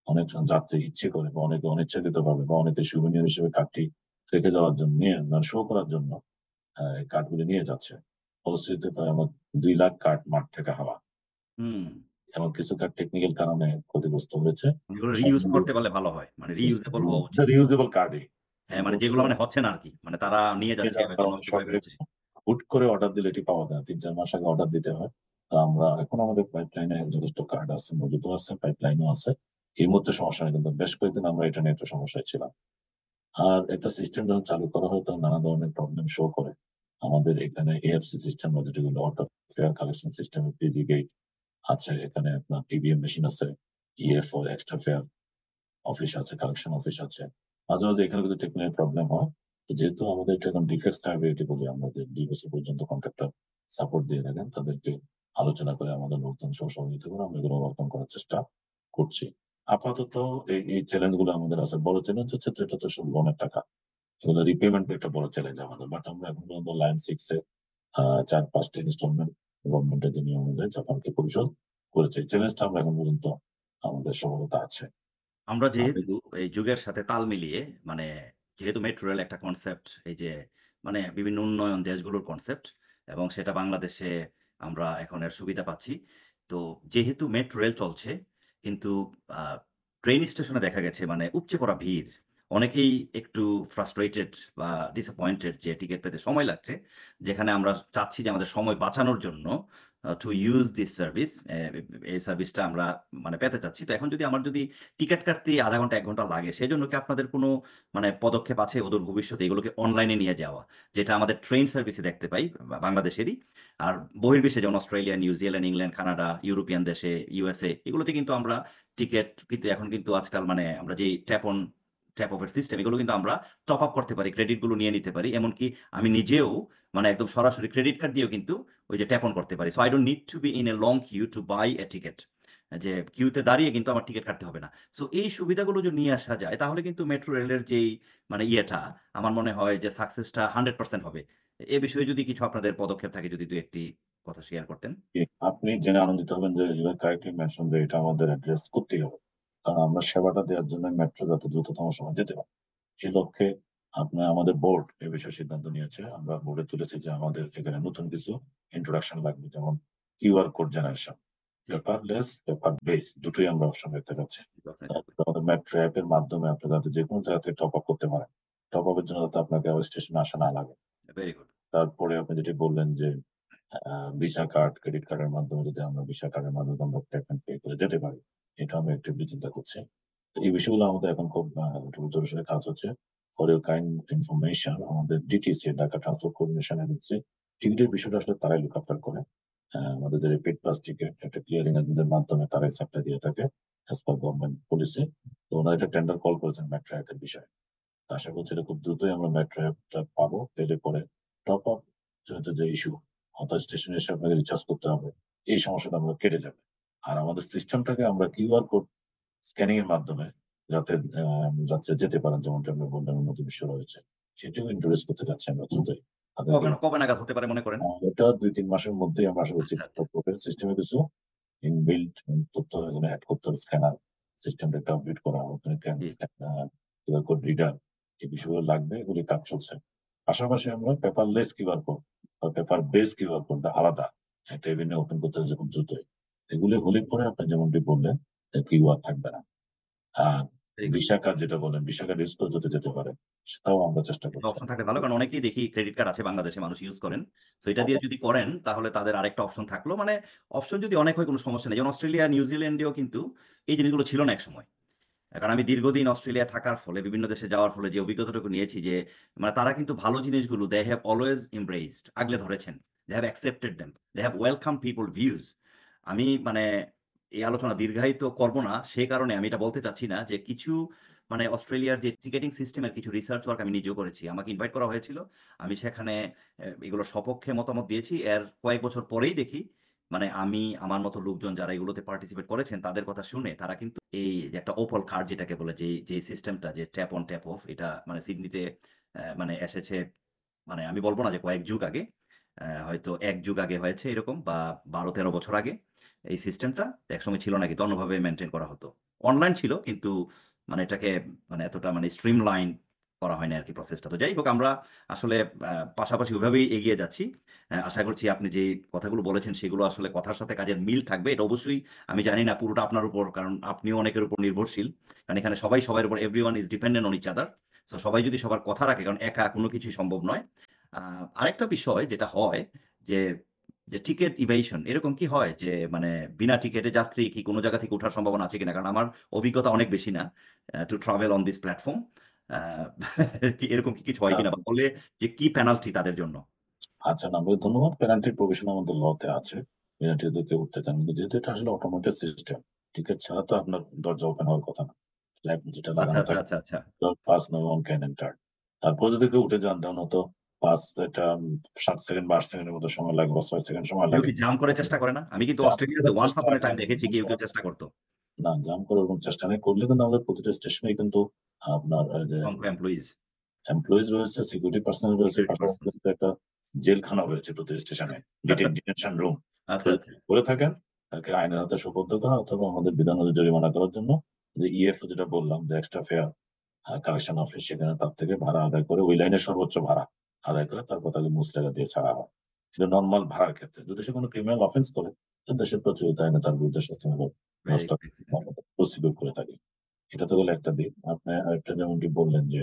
B: অনেক যাত্রী ইচ্ছে করে বা অনেকে অনিচ্ছাকৃতভাবে বা অনেকে সুভিনির হিসেবে কার্ডটি রেখে যাওয়ার জন্য নিয়ে মানে শো করার জন্য এই কার্ডগুলি নিয়ে যাচ্ছে। ফলশ্রুতিতে প্রায় আমার ২ লাখ কার্ড মাঠ থেকে হাওয়া।
A: হুম।
B: এবং কিছু কার্ড টেকনিক্যাল কারণে ক্ষতিগ্রস্ত হয়েছে।
A: এগুলো রিইউজ
B: সবগুলো
A: করতে পারলে ভালো হয়। মানে রিইউজেবল হওয়া
B: এটা
A: উচিত।
B: রিউজেবল কার্ডই।
A: হ্যাঁ, মানে যেগুলো
B: বলছিল
A: মানে হচ্ছে না আরকি। মানে তারা নিয়ে
B: নিয়ে
A: যাচ্ছে
B: যাওয়ার
A: হয়তো
B: কারণে
A: নষ্ট করে
B: সরকারি
A: ফেলছে।
B: হুট করে অর্ডার দিলে এটি পাওয়া যায় না। ৩-৪ মাস আগে অর্ডার দিতে হয়। তো আমরা এখন আমাদের পাইপলাইনে যথেষ্ট কার্ড আছে, মজুদও আছে, পাইপলাইনও আছে। এই মুহূর্তে সমস্যা নেই। কিন্তু বেশ কয়েকদিন আমরা এটা নিয়ে একটু সমস্যায় ছিলাম। আর একটা সিস্টেম যখন চালু করা হয় তখন নানা ধরনের প্রবলেম শো করে। আমাদের এখানে এএফসি সিস্টেম বা যেটি হলো auto fare collection system, PG gate আছে। এখানে আপনার টিবিএম মেশিন আছে, ইএফও এক্সট্রা ফেয়ার অফিস আছে, কালেকশন অফিস আছে। মাঝে এখানে কিছু টেকনিক্যাল প্রবলেম হয়। তো যেহেতু আমাদের এটা এখন ডিফেক্স লায়াবিলিটি বলি আমরা যে ২ বছর পর্যন্ত কন্ট্রাক্টর সাপোর্ট দিয়ে থাকেন তাদেরকে আলোচনা করে আমাদের লোকজন সহ সহযোগিতা করে আমরা এগুলো ওভারকাম করার চেষ্টা করছি। আপাতত এই চ্যালেঞ্জ গুলো আমাদের আছে। বড় চ্যালেঞ্জ হচ্ছে তো এটা তো সব লোনের টাকা। এগুলো রিপেমেন্ট একটা বড় চ্যালেঞ্জ আমাদের। বাট আমরা এখন পর্যন্ত লাইন 6 এ ৪-৫ টা ইনস্টলমেন্ট গভর্নমেন্টের যে নিয়ম অনুযায়ী জাপানকে পরিশোধ করেছে। এই চ্যালেঞ্জটা আমরা এখন পর্যন্ত আমাদের সফলতা আছে।
A: আমরা
B: আমি
A: যেহেতু এই যুগের সাথে তাল মিলিয়ে মানে যেহেতু মেট্রো রেল একটা কনসেপ্ট, এই যে মানে বিভিন্ন উন্নয়ন দেশগুলোর কনসেপ্ট এবং সেটা বাংলাদেশে আমরা এখন এর সুবিধা পাচ্ছি। তো যেহেতু মেট্রো রেল চলছে কিন্তু আ ট্রেন স্টেশনে দেখা গেছে মানে উপচে পড়া ভিড়। অনেকেই একটু ফ্রাস্ট্রেটেড বা ডিসঅ্যাপয়েন্টেড যে টিকেট পেতে সময় লাগছে। যেখানে আমরা চাচ্ছি যে আমাদের সময় বাঁচানোর জন্য টু ইউজ দিস সার্ভিস এই সার্ভিসটা আমরা মানে পেতে চাচ্ছি। তো এখন যদি আমার যদি টিকেট কাটতে ০.৫ ঘন্টা ১ ঘন্টা লাগে সেজন্য কি আপনাদের কোনো মানে পদক্ষেপ আছে অদূর ভবিষ্যতে এগুলোকে অনলাইনে নিয়ে যাওয়া? যেটা আমাদের ট্রেন সার্ভিসে দেখতে পাই বাংলাদেশেরই। আর বহির্বিশ্বে যেমন Australia, New Zealand, England, Canada, European দেশে, ইউএসএ এগুলোতে কিন্তু আমরা টিকেট কিন্তু এখন কিন্তু আজকাল মানে আমরা যেই ট্যাপ অফ এর সিস্টেম এগুলো কিন্তু আমরা টপ আপ করতে পারি। ক্রেডিট গুলো নিয়ে নিতে পারি। এমনকি আমি নিজেও মানে একদম সরাসরি ক্রেডিট কার্ড দিয়েও কিন্তু ওই যে ট্যাপ অন করতে পারি। So I don't need to be in a long queue to buy a ticket যে কিউতে দাঁড়িয়ে কিন্তু আমার টিকেট কাটতে হবে না। সো এই সুবিধাগুলো যদি নিয়ে আসা যায় তাহলে কিন্তু মেট্রো রেলের যেই মানে ইয়েটা আমার মনে হয় যে সাকসেসটা 100% হবে। এ বিষয়ে যদি কিছু আপনাদের পদক্ষেপ থাকে যদি ২-১ টি কথা শেয়ার করতেন।
B: জি, আপনি জেনে আনন্দিত হবেন যে ইউ আর কারেক্টলি মেনশন যে এটা আমাদের অ্যাড্রেস করতেই হবে। কারণ আমরা সেবাটা দেওয়ার জন্য মেট্রো যাতে দ্রুততম সময়ে যেতে পারে। সে লক্ষ্যে আপনার আমাদের বোর্ড এ বিষয়ে সিদ্ধান্ত নিয়েছে। আমরা বোর্ডে তুলেছি যে আমাদের এখানে নতুন কিছু ইন্ট্রোডাকশন লাগবে। যেমন কিউআর কোড জেনারেশন।
A: জি,
B: পেপারলেস, পেপার বেস দুটোই আমরা অপশন রাখতে চাচ্ছি।
A: ডেফিনিটলি।
B: তারপরে আমাদের মেট্রো অ্যাপ এর মাধ্যমে আপনি যাতে যেকোনো জায়গা থেকে টপ আপ করতে পারেন। টপ আপ এর জন্য যাতে আপনাকে আবার স্টেশনে আসা না লাগে।
A: Very good.
B: তারপরে আপনি যেটি বললেন যে ভিসা কার্ড, ক্রেডিট কার্ডের মাধ্যমে যদি আমরা ভিসা কার্ডের মাধ্যমে আমরা ট্যাপ অ্যান্ড পে করে যেতে পারি। এটা আমি অ্যাক্টিভলি চিন্তা করছি। তো এই বিষয়গুলো আমাদের এখন খুব জোরসোরে কাজ হচ্ছে। ফর ইউর কাইন্ড ইনফরমেশন আমাদের DTC Dhaka transport coordination agency টিকিটের বিষয়টা আসলে তারাই লুক আফটার করে। আমাদের যে রেপিড পাস টিকেট একটা ক্লিয়ারিং এজেন্টের মাধ্যমে তারাই সাপ্লাই দিয়ে থাকে অ্যাজ পার গভর্নমেন্ট পলিসি। তো ওনারা একটা টেন্ডার কল করেছেন মেট্রো অ্যাপের বিষয়ে। তো আশা করছি এটা খুব দ্রুতই আমরা মেট্রো অ্যাপটা পাবো। পেলে পরে টপ আপ জনিত যে ইস্যু অর্থাৎ স্টেশনে এসে আপনাকে রিচার্জ করতে হবে। এই সমস্যাটা আমরা কেটে যাবে। আর আমাদের সিস্টেমটাকে আমরা কিউআর কোড স্ক্যানিং এর মাধ্যমে যাতে যাত্রীরা যেতে পারেন যেমনটি আমরা বললাম উন্নত বিশ্ব রয়েছে। সেটিও ইন্ট্রোডিউস করতে চাচ্ছি আমরা দ্রুতই। তাদেরকে
A: কবে কবে নাগাদ হতে পারে মনে করেন?
B: এটা ২-৩ মাসের মধ্যেই আমরা আশা করছি
A: আচ্ছা, আচ্ছা।
B: সিস্টেমে কিছু ইনবিল্ট তথ্য এখানে এড করতে হবে। স্ক্যানার সিস্টেমটা একটু আপডেট করা। ওখানে
A: জি,
B: কিউআর কোড রিডার এই বিষয়গুলো লাগবে। এগুলি কাজ চলছে। পাশাপাশি আমরা পেপারলেস কিউআর কোড বা পেপার বেস কিউআর কোডটা আলাদা একটা এভিনিউ ওপেন করতে হচ্ছে খুব দ্রুতই। এগুলি হলে পরে আপনি যেমনটি বললেন কিউআর থাকবে না। Are
A: very good.
B: Visa card যেটা বললেন, ভিসা কার্ড ইউজ করে যাতে যেতে পারে সেটাও আমরা চেষ্টা
A: এটা
B: করছি।
A: অপশন থাকলে ভালো। কারণ অনেকেই দেখি ক্রেডিট কার্ড আছে বাংলাদেশে মানুষ ইউজ করেন। সো এটা দিয়ে
B: অব
A: যদি করেন তাহলে তাদের আরেকটা অপশন থাকলো। মানে অপশন যদি অনেক হয় কোন সমস্যা নেই। যেমন অস্ট্রেলিয়া, নিউজিল্যান্ডেও কিন্তু এই জিনিসগুলো ছিল না একসময়। কারণ আমি দীর্ঘদিন অস্ট্রেলিয়ায় থাকার ফলে বিভিন্ন দেশে যাওয়ার ফলে যে অভিজ্ঞতাটুকু নিয়েছি যে মানে তারা কিন্তু ভালো জিনিসগুলো they have always embraced আগলে ধরেছেন। They have accepted them. They have welcomed people views. আমি মানে এই আলোচনা দীর্ঘায়িত করব না। সে কারণে আমি এটা বলতে চাচ্ছি না যে কিছু মানে অস্ট্রেলিয়ার যে টিকেটিং সিস্টেমের কিছু রিসার্চ ওয়ার্ক আমি নিজেও করেছি। আমাকে ইনভাইট করা হয়েছিল। আমি সেখানে এগুলোর সপক্ষে মতামত দিয়েছি। এর কয়েক বছর পরেই দেখি মানে আমি আমার মতো লোকজন যারা এগুলোতে পার্টিসিপেট করেছেন তাদের কথা শুনে তারা কিন্তু এই যে একটা ওপল কার্ড যেটাকে বলে যে সিস্টেমটা যে ট্যাপ অন ট্যাপ অফ এটা মানে সিডনিতে মানে এসেছে মানে আমি বলব না যে কয়েক যুগ আগে। হয়তো ১ যুগ আগে হয়েছে এরকম বা ১২-১৩ বছর আগে এই সিস্টেমটা একসময় ছিল না কিন্তু অন্যভাবে মেইনটেইন করা হতো। অনলাইন ছিল কিন্তু মানে এটাকে মানে এতটা মানে স্ট্রিমলাইন করা হয়নি আরকি প্রসেসটা। তো যাই হোক আমরা আসলে পাশাপাশি ওইভাবেই এগিয়ে যাচ্ছি। আশা করছি আপনি যে কথাগুলো বলেছেন সেগুলো আসলে কথার সাথে কাজের মিল থাকবে। এটা অবশ্যই আমি জানি না পুরোটা আপনার উপর কারণ আপনিও অনেকের উপর নির্ভরশীল। কারণ এখানে সবাই সবার উপর everyone is dependent on each other. So সবাই যদি সবার কথা রাখে কারণ একা কোনো কিছুই সম্ভব নয়। আ আরেকটা বিষয় যেটা হয় যে, টিকেট ইভেশন এরকম কি হয় যে মানে বিনা টিকেটে যাত্রী কি কোনো জায়গা থেকে ওঠার সম্ভাবনা আছে কিনা? কারণ আমার অভিজ্ঞতা অনেক বেশি না to travel on this platform. আ কি এরকম কি কিছু হয়
B: আ
A: কিনা? বা হলে যে কি পেনাল্টি তাদের জন্য?
B: আচ্ছা না আপনাকে ধন্যবাদ। পেনাল্টির প্রভিশন আমাদের লতে আছে। পেনাল্টি যদি কেউ উঠতে চান। কিন্তু যেহেতু এটা আসলে অটোমেটেড সিস্টেম, টিকেট ছাড়া তো আপনার দরজা ওপেন হওয়ার কথা না। ফ্ল্যাগ যেটা
A: আচ্ছা,
B: লাগানো
A: আচ্ছা,
B: থাকে
A: আচ্ছা, আচ্ছা।
B: Pass no one can enter. তারপর যদি কেউ উঠে যান তখন হয়তো পাস এটা ৭ সেকেন্ড বা ৮ সেকেন্ডের মতো সময় লাগে বা ৬ সেকেন্ড সময়
A: কেউ
B: লাগে।
A: কি জাম্প করে চেষ্টা করে না? আমি কিন্তু
B: জাম্প
A: অস্ট্রেলিয়াতে
B: করার
A: ওয়ান্স
B: চেষ্টা
A: আপন এ টাইম
B: হ্যাঁ,
A: দেখেছি
B: জাম্প
A: কেউ
B: করার
A: চেষ্টা করত।
B: না, জাম্প করার ওরকম চেষ্টা নেই। করলে কিন্তু আমাদের প্রতিটা স্টেশনেই কিন্তু আপনার যে
A: অসংখ্য এমপ্লয়িজ,
B: এমপ্লয়িজ রয়েছে, সিকিউরিটি পার্সোনাল রয়েছে,
A: সিকিউরিটি
B: পাশাপাশি
A: পারসনস।
B: কিন্তু একটা জেলখানাও রয়েছে প্রতি স্টেশনে। Detention room. তো
A: আচ্ছা, আচ্ছা।
B: যদি করে থাকেন তাকে আইনের হাতে সোপর্দ করা অথবা আমাদের বিধান অনুযায়ী জরিমানা করার জন্য যে ইএফও যেটা বললাম যে এক্সট্রা ফেয়ার কালেকশন অফিস সেখানে তার থেকে ভাড়া আদায় করে ওই লাইনের সর্বোচ্চ ভাড়া আদায় করে তারপর তাকে মুচলেকা দিয়ে ছাড়া হয়। এটা নরমাল ভাড়ার ক্ষেত্রে। যদি সে কোনো ক্রিমিনাল অফেন্স করে দেশের প্রচলিত আইনে তার বিরুদ্ধে শাস্তিমূলক
A: ভেরি
B: ব্যবস্থা
A: নাইস।
B: প্রসিকিউট করে থাকি। এটা তো গেল একটা দিক। আপনি আরেকটা যেমনটি বললেন যে,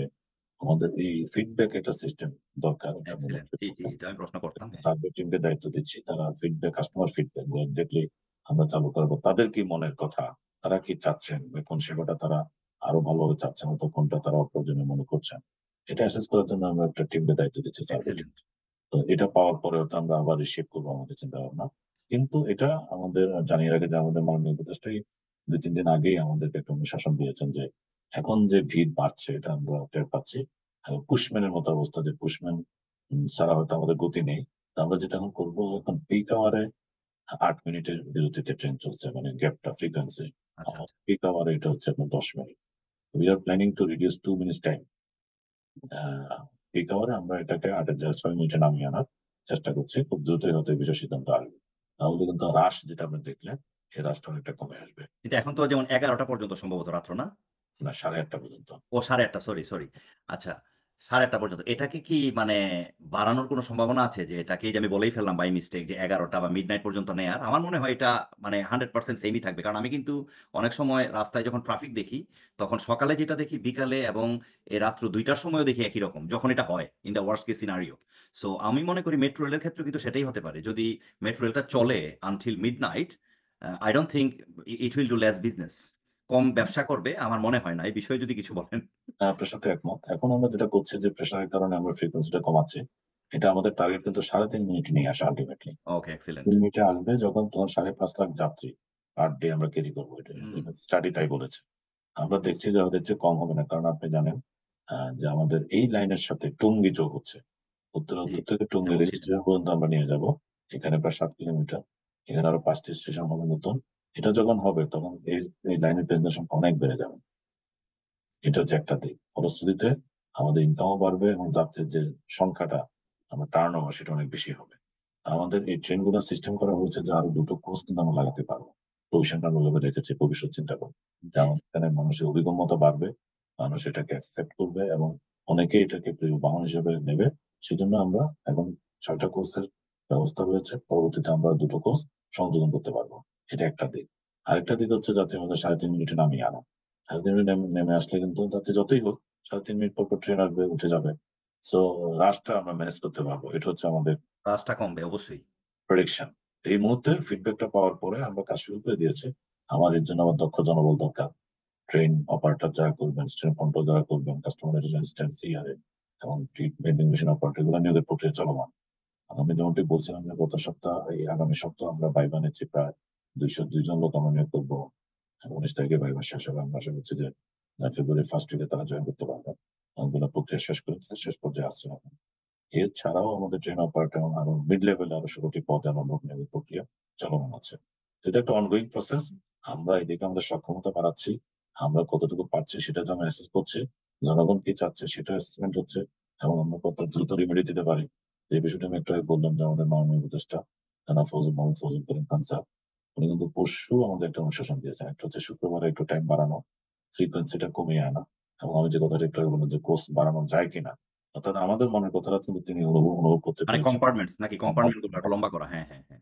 B: আমাদের এই ফিডব্যাক একটা সিস্টেম দরকার। এটা আমি
A: এক্সেলেন্ট।
B: মনে
A: জি, জি,
B: করি।
A: এটা আমি প্রশ্ন করতাম। হ্যাঁ,
B: সার্ভে টিমকে দায়িত্ব দিচ্ছি। তারা ফিডব্যাক, কাস্টমার ফিডব্যাক এক্সাক্টলি আমরা চালু করবো। তাদের কি মনের কথা? তারা কি চাচ্ছেন? বা কোন সেবাটা তারা আরো ভালোভাবে চাচ্ছেন অথবা কোনটা তারা অপ্রয়োজনীয় মনে করছেন? এটা অ্যাসেস করার জন্য আমরা একটা টিমকে দায়িত্ব দিচ্ছি সার্ভে টিম।
A: এক্সেলেন্ট।
B: তো এটা পাওয়ার পরেও তো আমরা আবার রিশেপ করবো আমাদের চিন্তাভাবনা। কিন্তু এটা আমাদের জানিয়ে রাখে যে আমাদের মাননীয় উপদেষ্টাই ২-৩ দিন আগেই আমাদেরকে একটা অনুশাসন দিয়েছেন যে, এখন যে ভিড় বাড়ছে এটা আমরা টের পাচ্ছি। পুশম্যানের মতো অবস্থা যে পুশম্যান ছাড়া হয়তো আমাদের গতি নেই। তো আমরা যেটা এখন করব এখন পিক আওয়ারে ৮ মিনিটের বিরতিতে ট্রেন চলছে। মানে গ্যাপটা ফ্রিকোয়েন্সি।
A: আচ্ছা, আচ্ছা।
B: পিক আওয়ারে এটা হচ্ছে আপনার ১০ minute. We are planning to reduce 2 minutes time. আ পিক আওয়ারে আমরা এটাকে ৮ এর জায়গায় ৬ মিনিটে নামিয়ে আনার চেষ্টা করছি। খুব দ্রুতই হয়তো এই বিষয়ে সিদ্ধান্ত আসবে। তাহলে কিন্তু হ্রাস যেটা আপনি দেখলেন, এই হ্রাসটা অনেকটা কমে আসবে।
A: কিন্তু এখন তো যেমন ১১টা পর্যন্ত সম্ভবত রাত্র না?
B: না ৮:৩০ পর্যন্ত।
A: ও ৮:৩০ সরি, সরি। আচ্ছা ৮:৩০ পর্যন্ত। এটাকে কি মানে বাড়ানোর কোনো সম্ভাবনা আছে? যে এটাকে যে আমি বলেই ফেললাম বাই মিস্টেক যে ১১টা বা মিডনাইট পর্যন্ত নেয়ার। আমার মনে হয় এটা মানে 100% সেমই থাকবে। কারণ আমি কিন্তু অনেক সময় রাস্তায় যখন ট্রাফিক দেখি, তখন সকালে যেটা দেখি বিকালে এবং রাত্র ২ টার সময়ও দেখি একই রকম। যখন এটা হয় in the worst case scenario. So আমি মনে করি মেট্রো রেলের ক্ষেত্রেও কিন্তু সেটাই হতে পারে। যদি মেট্রো রেলটা চলে until midnight I don't think it will do less business. কম ব্যবসা করবে আমার মনে হয় না। এই বিষয়ে যদি কিছু বলেন?
B: আপনার সাথে একমত। এখন আমরা যেটা করছি যে প্রেশারের কারণে আমরা ফ্রিকোয়েন্সিটা কমাচ্ছি। এটা আমাদের টার্গেট কিন্তু ৩.৫ মিনিটে নিয়ে আসা আল্টিমেটলি।
A: ওকে, এক্সেলেন্ট।
B: ৩ মিনিটে আসবে যখন তখন ৫.৫ লাখ যাত্রী পার ডে আমরা ক্যারি করব এটা।
A: হুম,
B: এটা স্টাডি তাই বলেছে। আমরা দেখছি যে ওদের চেয়ে কম হবে না। কারণ আপনি জানেন যে আমাদের এই লাইনের সাথে টঙ্গী যোগ হচ্ছে।
A: জি,
B: উত্তর থেকে টঙ্গী রেল
A: বলছিলেন।
B: স্টেশন পর্যন্ত আমরা নিয়ে যাব। এখানে প্রায় ৭ কিলোমিটার। এখানে আরো ৫ টি স্টেশন হবে নতুন। এটা যখন হবে তখন এই লাইনের প্যাসেঞ্জার সংখ্যা অনেক বেড়ে যাবে। এটা হচ্ছে একটা দিক। ফলশ্রুতিতে আমাদের ইনকামও বাড়বে এবং যাত্রীর যে সংখ্যাটা আমরা টার্ন ওভার সেটা অনেক বেশি হবে। আমাদের এই ট্রেনগুলো সিস্টেম করা হয়েছে যে আরো ২ টো কোচ কিন্তু আমরা লাগাতে পারবো। প্রভিশনটা আমরা ওভাবে রেখেছি ভবিষ্যৎ চিন্তা করে। যে
A: জি, জি।
B: আমাদের এখানে মানুষের অভিগম্যতা বাড়বে। মানুষ এটাকে অ্যাকসেপ্ট করবে এবং অনেকেই এটাকে প্রিয় বাহন হিসেবে নেবে। সেজন্য আমরা এখন ৬ টা কোচের ব্যবস্থা রয়েছে। পরবর্তীতে আমরা ২ টো কোচ সংযোজন করতে পারবো। এটা একটা দিক। আরেকটা দিক হচ্ছে যাত্রী আমাদের ৩.৫ মিনিটে নামিয়ে আনা। ৩.৫ মিনিট নেমে আসলে কিন্তু যাত্রী যতই হোক ৩.৫ মিনিট পর ট্রেন আসবে, উঠে যাবে। সো রাশটা আমরা ম্যানেজ করতে পারবো। এটা হচ্ছে আমাদের
A: কাজটা কমবে অবশ্যই।
B: প্রেডিকশন। এই মুহূর্তে ফিডব্যাকটা পাওয়ার পরে আমরা কাজ শুরু করে দিয়েছি। আমার এর জন্য আমার দক্ষ জনবল দরকার। ট্রেন অপারেটর যারা করবেন, স্টেশন কন্ট্রোল যারা করবেন, কাস্টমার রেজিস্ট্যান্ট সিআরএ এবং ভেন্ডিং মেশিন অপারেটর এগুলো নিয়োগের প্রক্রিয়া চলমান। আমি যেমনটি বলছিলাম যে গত সপ্তাহ এই আগামী সপ্তাহ আমরা ভাইবা নিচ্ছি প্রায় ২০২ জন লোক আমরা নিয়োগ করব। ১৯ তারিখে ভাইবা শেষ হবে। আমরা আশা করছি যে ফেব্রুয়ারি 1st উইকে তারা জয়েন করতে পারবে। অনেকগুলো প্রক্রিয়া শেষ করে শেষ পর্যায়ে আসছে এখন। এছাড়াও আমাদের ট্রেন অপারেটর এবং আরো মিড লেভেলে আরো ১৬ টি পদে আমার লোক নিয়োগের প্রক্রিয়া চলমান আছে। তো এটা একটা অনগোইং প্রসেস। আমরা এদিকে আমাদের সক্ষমতা বাড়াচ্ছি। আমরা কতটুকু পারছি সেটা যেমন অ্যাসেস করছি। জনগণ কি চাচ্ছে সেটাও অ্যাসেসমেন্ট হচ্ছে এবং আমরা কত দ্রুত রেমেডি দিতে পারি। এই বিষয়টা আমি একটু আগে বললাম যে আমাদের মাননীয় উপদেষ্টা জনাব মোহাম্মদ ফজল করিম খান স্যার উনি কিন্তু পরশু আমাদের একটা অনুশাসন দিয়েছেন। একটা হচ্ছে শুক্রবারে একটু টাইম বাড়ানো, ফ্রিকোয়েন্সিটা কমিয়ে আনা এবং আমি যে কথাটা একটু আগে বললাম যে কোর্স বাড়ানো যায় কিনা? অর্থাৎ আমাদের মনের কথাটা কিন্তু তিনি অনুভব করতে
A: মানে
B: পেরেছেন।
A: কম্পার্টমেন্টস নাকি
B: আমার
A: কম্পার্টমেন্ট গুলো একটু লম্বা করা। হ্যাঁ, হ্যাঁ, হ্যাঁ।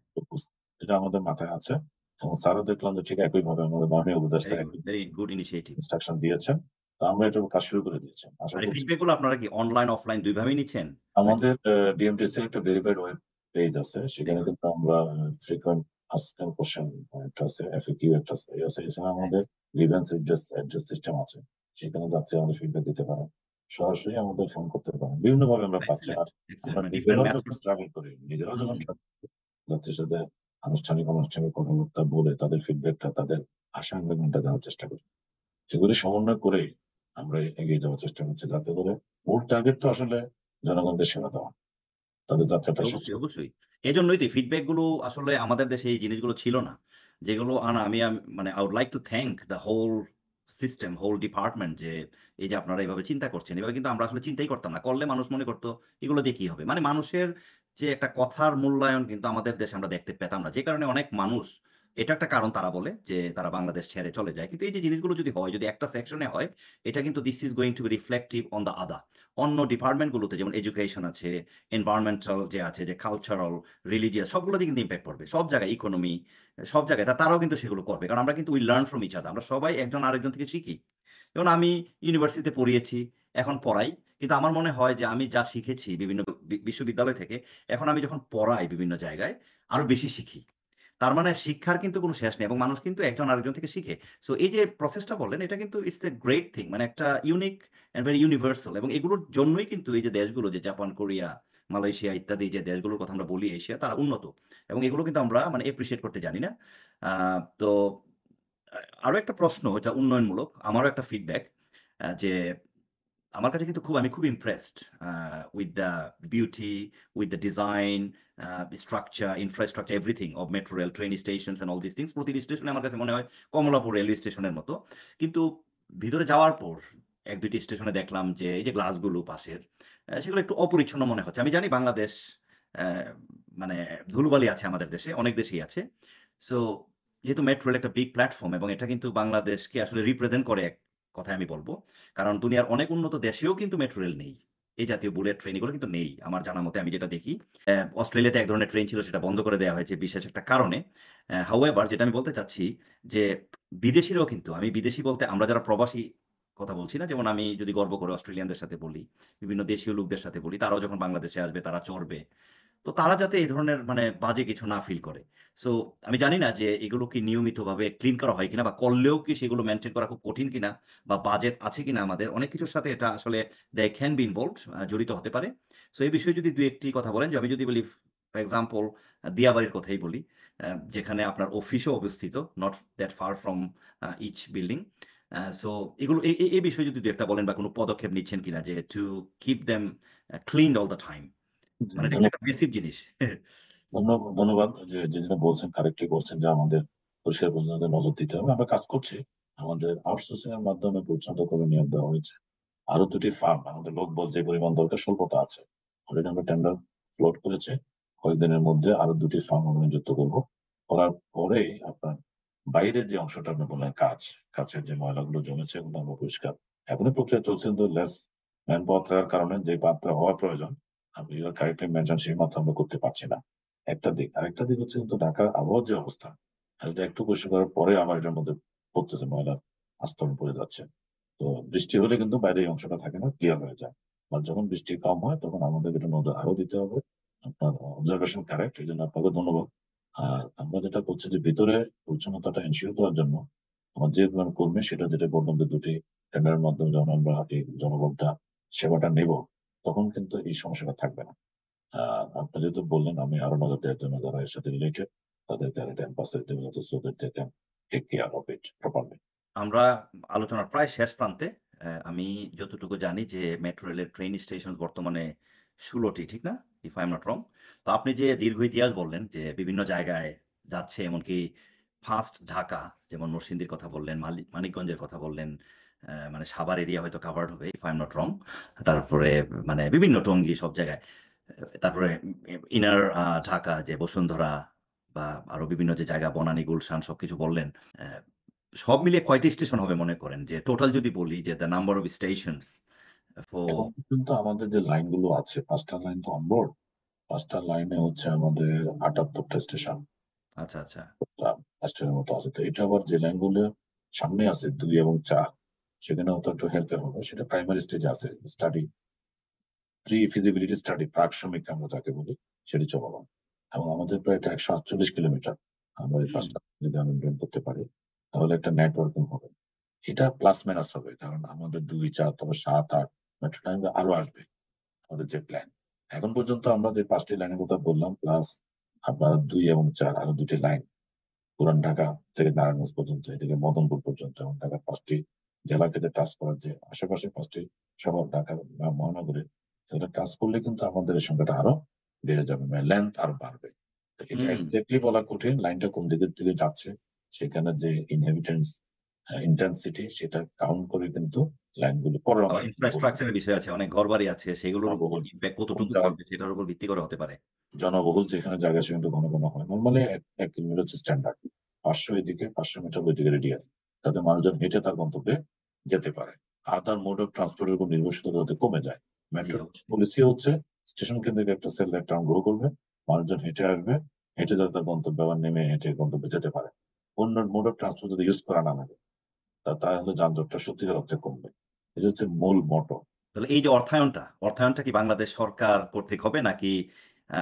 B: এটা আমাদের মাথায় আছে এবং স্যারও দেখলাম যে ঠিক একইভাবে আমাদের মাননীয় উপদেষ্টা একই
A: ভেরি গুড ইনিশিয়েটিভ।
B: ইনস্ট্রাকশন দিয়েছেন। তো আমরা এটার কাজ শুরু করে দিয়েছি। আশা
A: আর এই
B: করছি
A: ফিডব্যাক গুলো আপনারা কি অনলাইন, অফলাইন ২ ভাবেই নিচ্ছেন? নাকি
B: আমাদের ডিএমটিসির একটা ভেরিফাইড ওয়েব পেজ আছে।
A: ভেরি
B: সেখানে
A: গুড।
B: কিন্তু আমরা ফ্রিকোয়েন্ট আস্কড কোয়েশ্চেন একটা আছে, এফএকিউ একটা আছে। এছাড়া
A: হ্যাঁ,
B: আমাদের গ্রিভেন্স এড্রেস সিস্টেম আছে। সেখানে যাত্রী আমাদের ফিডব্যাক দিতে পারেন। সরাসরি আমাদের ফোন করতে পারেন। বিভিন্নভাবে আমরা পাচ্ছি।
A: এক্সেলেন্ট,
B: আর
A: এক্সেলেন্ট
B: আমরা
A: মানে ডিফারেন্ট
B: নিজেরাও যখন
A: মেথডস।
B: ট্রাভেল করি, নিজেরাও যখন
A: হুম,
B: যাত্রীর সাথে আনুষ্ঠানিক কথাবার্তা বলে তাদের ফিডব্যাকটা, তাদের আশা আঙ্গিকটা জানার চেষ্টা করি। এগুলি সমন্বয় করে আমরা এগিয়ে যাওয়ার চেষ্টা করছি যাতে করে মূল টার্গেট তো আসলে জনগণকে সেবা দেওয়া। তাদের যাত্রাটা শেষ
A: অবশ্যই, অবশ্যই। এজন্যই তো ফিডব্যাক গুলো আসলে আমাদের দেশে এই জিনিসগুলো ছিল না। যেগুলো আনা আমি মানে I would like to thank the whole system, whole department যে এই যে আপনারা এভাবে চিন্তা করছেন। এভাবে কিন্তু আমরা আসলে চিন্তাই করতাম না। করলে মানুষ মনে করত এগুলো দিয়ে কি হবে? মানে মানুষের যে একটা কথার মূল্যায়ন কিন্তু আমাদের দেশে আমরা দেখতে পেতাম না। যে কারণে অনেক মানুষ এটা একটা কারণ তারা বলে যে তারা বাংলাদেশ ছেড়ে চলে যায়। কিন্তু এই যে জিনিসগুলো যদি হয়, যদি একটা সেকশনে হয়, এটা কিন্তু this is going to be reflective on the other. অন্য ডিপার্টমেন্ট গুলোতে যেমন এডুকেশন আছে, এনভায়রনমেন্টাল যে আছে, যে কালচারাল, রিলিজিয়াস সবগুলোতে কিন্তু ইমপ্যাক্ট পড়বে। সব জায়গায় ইকোনমি সব জায়গায় তারাও কিন্তু সেগুলো করবে। কারণ আমরা কিন্তু we learn from each other. আমরা সবাই একজন আরেকজন থেকে শিখি। যেমন আমি ইউনিভার্সিটিতে পড়িয়েছি, এখন পড়াই। কিন্তু আমার মনে হয় যে আমি যা শিখেছি বিভিন্ন বিশ্ববিদ্যালয় থেকে, এখন আমি যখন পড়াই বিভিন্ন জায়গায়, আরো বেশি শিখি। তার মানে শিক্ষার কিন্তু কোনো শেষ নেই এবং মানুষ কিন্তু একজন আরেকজন থেকে শিখে। সো এই যে প্রসেসটা বললেন, এটা কিন্তু ইটস এ গ্রেট থিং। মানে একটা ইউনিক অ্যান্ড ভেরি ইউনিভার্সাল এবং এগুলোর জন্যই কিন্তু এই যে দেশগুলো যে জাপান, কোরিয়া, মালয়েশিয়া ইত্যাদি যে দেশগুলোর কথা আমরা বলি এশিয়া, তারা উন্নত। এবং এগুলো কিন্তু আমরা মানে অ্যাপ্রিশিয়েট করতে জানি না। আ তো আরো একটা প্রশ্ন এটা উন্নয়নমূলক। আমারও একটা ফিডব্যাক যে আমার কাছে কিন্তু আমি খুব impressed with the beauty, with the design, structure, infrastructure, everything of metro rail, train stations and all this things. প্রতিটি স্টেশনে আমার কাছে মনে হয় কমলাপুর রেলওয়ে স্টেশনের মতো। কিন্তু ভিতরে যাওয়ার পর ১-২ টি স্টেশনে দেখলাম যে এই যে গ্লাসগুলো পাশের, সেগুলো একটু অপরিচ্ছন্ন মনে হচ্ছে। আমি জানি বাংলাদেশ অ্যা মানে ধুলোবালি আছে আমাদের দেশে, অনেক দেশেই আছে। সো যেহেতু মেট্রো রেল একটা বিগ প্ল্যাটফর্ম এবং এটা কিন্তু বাংলাদেশকে আসলে রিপ্রেজেন্ট করে এক কথায় আমি বলব। কারণ দুনিয়ার অনেক উন্নত দেশেও কিন্তু মেট্রো রেল নেই। এই জাতীয় বুলেট ট্রেন এগুলো কিন্তু নেই। আমার জানা মতে আমি যেটা দেখি। অস্ট্রেলিয়াতে এক ধরনের ট্রেন ছিল সেটা বন্ধ করে দেয়া হয়েছে বিশেষ একটা কারণে। হাউএভার যেটা আমি বলতে চাচ্ছি যে বিদেশীরাও কিন্তু আমি বিদেশী বলতে আমরা যারা প্রবাসী কথা বলছি না। যেমন আমি যদি গর্ব করে অস্ট্রেলিয়ানদের সাথে বলি, বিভিন্ন দেশীয় লোকদের সাথে বলি, তারাও যখন বাংলাদেশে আসবে তারা চড়বে। তো তারা যাতে এই ধরনের মানে বাজে কিছু না ফিল করে। সো আমি জানি না যে এগুলো কি নিয়মিতভাবে ক্লিন করা হয় কিনা বা করলেও কি সেগুলো মেইনটেইন করা খুব কঠিন কিনা বা বাজেট আছে কিনা আমাদের। অনেক কিছুর সাথে এটা আসলে they can be involved জড়িত হতে পারে। সো এই বিষয়ে যদি ২-১ টি কথা বলেন যে আমি যদি বলি ফর এক্সাম্পল দিয়াবাড়ির কথাই বলি। যেখানে আপনার অফিসও অবস্থিত not that far from each building. So এগুলো এই বিষয়ে যদি ২-১ টা বলেন বা কোন পদক্ষেপ নিচ্ছেন কিনা যে to keep them cleaned all the time. মানে এটা কিন্তু
B: ধন্যবাদ।
A: একটা বেসিক জিনিস।
B: ধন্যবাদ যে যেটা বলছেন কারেক্টলি বলছেন যে আমাদের পরিষ্কার পরিচ্ছন্নতায় নজর দিতে হবে। আমরা কাজ করছি। আমাদের আউটসোর্সিং এর মাধ্যমে পরিচ্ছন্ন করে নিয়োগ দেওয়া হয়েছে। আরো ২ টি ফার্ম আমাদের লোকবল যে পরিমাণ দরকার স্বল্পতা আছে। অলরেডি আমরা টেন্ডার ফ্লোট করেছি। কয়েকদিনের মধ্যে আরো ২ টি ফার্ম আমরা নিযুক্ত করব। করার পরে আপনার বাইরের যে অংশটা আপনি বললেন কাঁচের যে ময়লাগুলো জমেছে এগুলো আমরা পরিষ্কার এখনই প্রক্রিয়া চলছে কিন্তু লেস ম্যান পাওয়ার থাকার কারণে যে মাত্রা হওয়া প্রয়োজন আপনি কারেক্টলি মেনশন সেই মাত্রা আমরা করতে পারছি না। একটা দিক। আরেকটা দিক হচ্ছে কিন্তু ঢাকার আবহাওয়ার যে অবস্থা, এটা একটু পরিষ্কার করার পরে আমার এটার মধ্যে পড়তেছে ময়লার আস্তরণ পড়ে যাচ্ছে। তো বৃষ্টি হলে কিন্তু বাইরে এই অংশটা থাকে না, ক্লিয়ার হয়ে যায়। আর যখন বৃষ্টি কম হয় তখন আমাদের এটা নজর আরো দিতে হবে। আপনার অবজারভেশন কারেক্ট। এজন্য আপনাকে ধন্যবাদ। আর আমরা যেটা করছি যে ভিতরে পরিচ্ছন্নতাটা এনশিওর করার জন্য আমার যে পরিমাণ কর্মী সেটা যেটা বললাম যে ২ টি টেন্ডারের মাধ্যমে যখন আমরা এই জনগণটা সেবাটা নেব, তখন কিন্তু এই সমস্যাটা থাকবে না। আপনি যেহেতু বললেন আমি আরো নজর দেওয়ার জন্য যারা এর সাথে রিলেটেড তাদেরকে আরেকটা এম্ফাসাইজ দেব যাতে so that they can take care of it properly.
A: আমরা আলোচনার প্রায় শেষ প্রান্তে। আমি যতটুকু জানি যে মেট্রো রেলের ট্রেন স্টেশন বর্তমানে ১৬ টি, ঠিক না? If I am not wrong. তো আপনি যে দীর্ঘ ইতিহাস বললেন যে বিভিন্ন জায়গায় যাচ্ছে এমনকি ফার্স্ট ঢাকা যেমন নরসিংদীর কথা বললেন, মানিকগঞ্জের কথা বললেন, মানে সাভার এরিয়া হয়তো কাভারড হবে if I am not wrong. তারপরে মানে বিভিন্ন টঙ্গী সব জায়গায়। তারপরে ইনার ঢাকা যে বসুন্ধরা বা আরো বিভিন্ন যে জায়গা বনানী, গুলশান সবকিছু বললেন। অ্যা সব মিলিয়ে কয়টি স্টেশন হবে মনে করেন? যে টোটাল যদি বলি যে the number of stations for
B: এখন পর্যন্ত আমাদের যে লাইনগুলো আছে ৫ টা লাইন তো অনবোর্ড। ৫ টা লাইনে হচ্ছে আমাদের ৭৮ টা স্টেশন।
A: আচ্ছা, আচ্ছা।
B: ৫ টার মতো আছে। তো এটা আবার যে লাইনগুলো সামনে আছে ২ এবং ৪ সেখানে হয়তো একটু হেল্পের হবে। সেটা প্রাইমারি স্টেজে আছে। স্টাডি প্রি ফিজিবিলিটি স্টাডি প্রাক সমীক্ষা আমরা যাকে বলি সেটি চলমান। এবং আমাদের প্রায় এটা ১৪৮ কিলোমিটার। আমরা এই ৫
A: হুম,
B: টা যদি মেইনটেইন করতে পারি তাহলে একটা নেটওয়ার্কিং হবে। এটা প্লাস মাইনাস হবে। কারণ আমাদের ২, ৪ তারপর ৭, ৮ মেট্রো লাইন আরো আসবে। আমাদের যে প্ল্যান। এখন পর্যন্ত আমরা যে ৫ টি লাইনের কথা বললাম প্লাস আপনার ২ এবং ৪ আরো ২ টি লাইন পুরান ঢাকা থেকে নারায়ণগঞ্জ পর্যন্ত, এদিকে মদনপুর পর্যন্ত এবং ঢাকার ৫ টি জেলাকে যে টাচ করার যে আশেপাশে ৫ টি শহর ঢাকা মহানগরে এগুলো টাচ করলে কিন্তু আমাদের এই সংখ্যাটা আরো বেড়ে যাবে। মানে লেংথ আরো বাড়বে। তো এটা
A: হুম।
B: এক্সাক্টলি বলা কঠিন লাইনটা কোন দিকের দিকে যাচ্ছে, সেখানে যে ইনহেবিটেন্স ইনটেনসিটি সেটা কাউন্ট করে কিন্তু লাইনগুলো পরের
A: আবার
B: অংশে
A: ইনফ্রাস্ট্রাকচার এর বিষয় আছে। অনেক ঘরবাড়ি আছে। সেগুলোর
B: জনবহুল
A: ইমপ্যাক্ট
B: কোন
A: কতটুকু
B: জায়গা
A: পড়বে সেটার উপর ভিত্তি করে হতে পারে।
B: জনবহুল যেখানে জায়গা সেখানে একটু ঘন, ঘন হয়। নরমালি ১ কিলোমিটার হচ্ছে স্ট্যান্ডার্ড। ৫০০ এদিকে ৫০০ মিটার ওইদিকে রেডিয়াস। যাতে মানুষজন হেঁটে তার গন্তব্যে যেতে পারে। আর তার মোড অফ ট্রান্সপোর্ট এর উপর নির্ভরশীলতা যাতে কমে যায়।
A: জি,
B: মেট্রো
A: অবশ্যই।
B: পলিসি হচ্ছে স্টেশন কেন্দ্রিক একটা সেল লাইন টার্ন গ্রো করবে। মানুষজন হেঁটে আসবে। হেঁটে যাতে তার গন্তব্যে আবার নেমে হেঁটে গন্তব্যে যেতে পারে। অন্য মোড অফ ট্রান্সপোর্ট যাতে ইউজ করা না লাগে। তাহলে যানজটটা সত্যিকার অর্থে কমবে। এটা হচ্ছে মূল মোটো।
A: তাহলে এই যে অর্থায়নটা কি বাংলাদেশ সরকার কর্তৃক হবে নাকি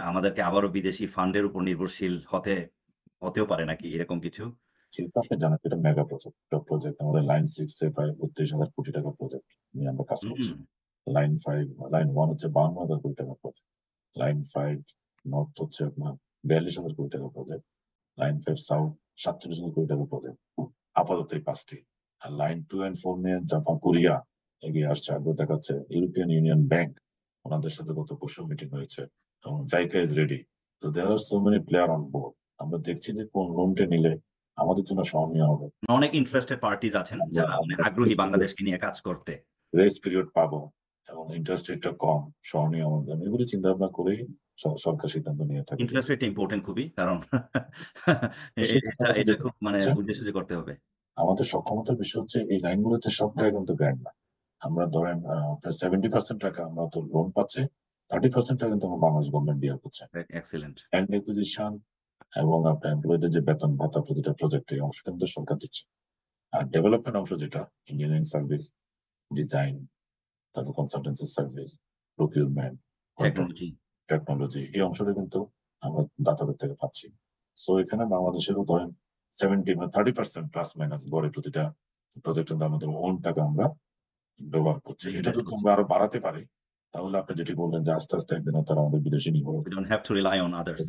A: আমাদেরকে আবারও বিদেশি ফান্ডের উপর নির্ভরশীল হতেও পারে নাকি এরকম কিছু?
B: যেহেতু আপনি জানেন এটা মেগা প্রজেক্ট। প্রজেক্ট আমাদের লাইন 6 এ প্রায় ৩২,০০০ কোটি টাকার প্রজেক্ট নিয়ে আমরা কাজ করছি।
A: হুম,
B: লাইন ৫ লাইন 1 হচ্ছে ৫২,০০০ কোটি টাকার প্রজেক্ট। লাইন ৫ নর্থ হচ্ছে আপনার ৪২,০০০ কোটি টাকার প্রজেক্ট। লাইন ৫ সাউথ ৪৭,০০০ কোটি টাকার প্রজেক্ট। আপাতত এই ৫ টি। আর লাইন 2 অ্যান্ড 4 নিয়ে জাপান, কোরিয়া এগিয়ে আসছে। আগ্রহ দেখাচ্ছে। ইউরোপিয়ান ইউনিয়ন ব্যাংক ওনাদের সাথে গত পরশু মিটিং হয়েছে এবং জাইকা ইজ রেডি। তো there are so many player on board. আমরা দেখছি যে কোন লোনটা নিলে আমাদের জন্য সহনীয় হবে।
A: অনেক ইন্টারেস্টেড পার্টিজ আছেন
B: আমরা
A: যারা মানে
B: আমরা
A: আগ্রহী বাংলাদেশকে নিয়ে কাজ করতে।
B: গ্রেস পিরিয়ড পাবো এবং ইন্টারেস্ট রেটটা কম, সহনীয় আমাদের জন্য। এগুলি চিন্তা ভাবনা করেই সরকার সিদ্ধান্ত নিয়ে থাকে।
A: ইন্টারেস্ট রেটটা ইম্পোর্টেন্ট খুবই। কারণ
B: সেই কথা
A: এটা
B: যেটা
A: খুব মানে
B: হচ্ছে
A: বুঝে সুঝে করতে হবে।
B: আমাদের সক্ষমতার বিষয় হচ্ছে এই লাইনগুলোতে সব টাকা কিন্তু গ্র্যান্ট না। আমরা ধরেন প্রায় 70% টাকা আমরা তো লোন পাচ্ছি, 30% টাকা কিন্তু আমার বাংলাদেশ গভর্নমেন্ট বিয়ার করছে।
A: এক্সিলেন্ট।
B: ল্যান্ড একুইজিশন এবং আপনার এমপ্লয়ীদের যে বেতন ভাতা প্রতিটা প্রজেক্টে এই অংশটা কিন্তু সরকার দিচ্ছে। আর ডেভেলপমেন্ট অংশ যেটা ইঞ্জিনিয়ারিং সার্ভিস, ডিজাইন, তারপর consultancy service, procurement, contract,
A: technology.
B: Technology এই অংশটা কিন্তু আমরা দাতাদের থেকে পাচ্ছি। সো এখানে বাংলাদেশেরও ধরেন 70 মানে 30% প্লাস মাইনাস গড়ে প্রতিটা প্রজেক্টের দাম আমাদের ওন টাকা আমরা ব্যবহার করছি। এটা
A: ইনভেস্ট
B: যদি
A: করছি।
B: আমরা আরো বাড়াতে পারি তাহলে আপনি যেটি বললেন যে আস্তে আস্তে একদিন তারা আমাদের বিদেশি নির্ভর
A: We don't have to rely on others.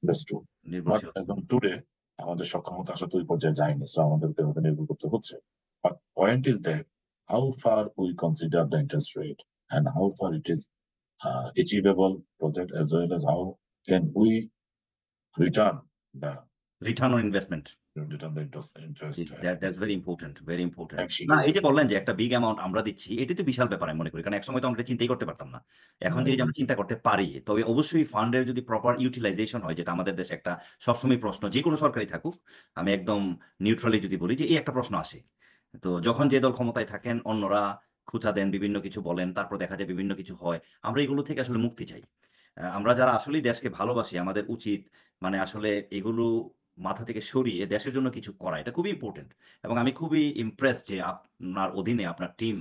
B: That's true. But
A: নির্ভরশীল।
B: একদম টুডে আমাদের সক্ষমতা আসলে তো ওই পর্যায়ে যায়নি। সো আমাদেরকে ওটা নির্ভর করতে হচ্ছে। But point is that how far we consider the interest rate and how far it is achievable project as well as how can we return the
A: return on investment.
B: return the interest
A: that's very important, very important.
B: এক
A: না
B: schedule
A: এই যে বললেন যে একটা big amount আমরা দিচ্ছি, এটাই তো বিশাল ব্যাপার আমি মনে করি। কারণ একসময় তো আমরা এটা চিন্তাই করতে পারতাম না। এখন যে এই যে আমরা চিন্তা করতে পারি, তবে অবশ্যই ফান্ডের যদি প্রপার ইউটিলাইজেশন হয়, যেটা আমাদের দেশে একটা সবসময় প্রশ্ন, যেকোনো সরকারই থাকুক, আমি একদম নিউট্রালি যদি বলি যে এই একটা প্রশ্ন আসে। তো যখন যে দল ক্ষমতায় থাকেন অন্যরা খোঁচা দেন, বিভিন্ন কিছু বলেন, তারপর দেখা যায় বিভিন্ন কিছু হয়। আমরা এগুলো থেকে আসলে মুক্তি চাই। আমরা যারা আসলেই দেশকে ভালোবাসি আমাদের উচিত মানে আসলে এগুলো মাথা থেকে সরিয়ে দেশের জন্য কিছু করা। এটা খুবই ইম্পোর্টেন্ট। এবং আমি খুবই ইমপ্রেসড যে আপনার অধীনে আপনার টিম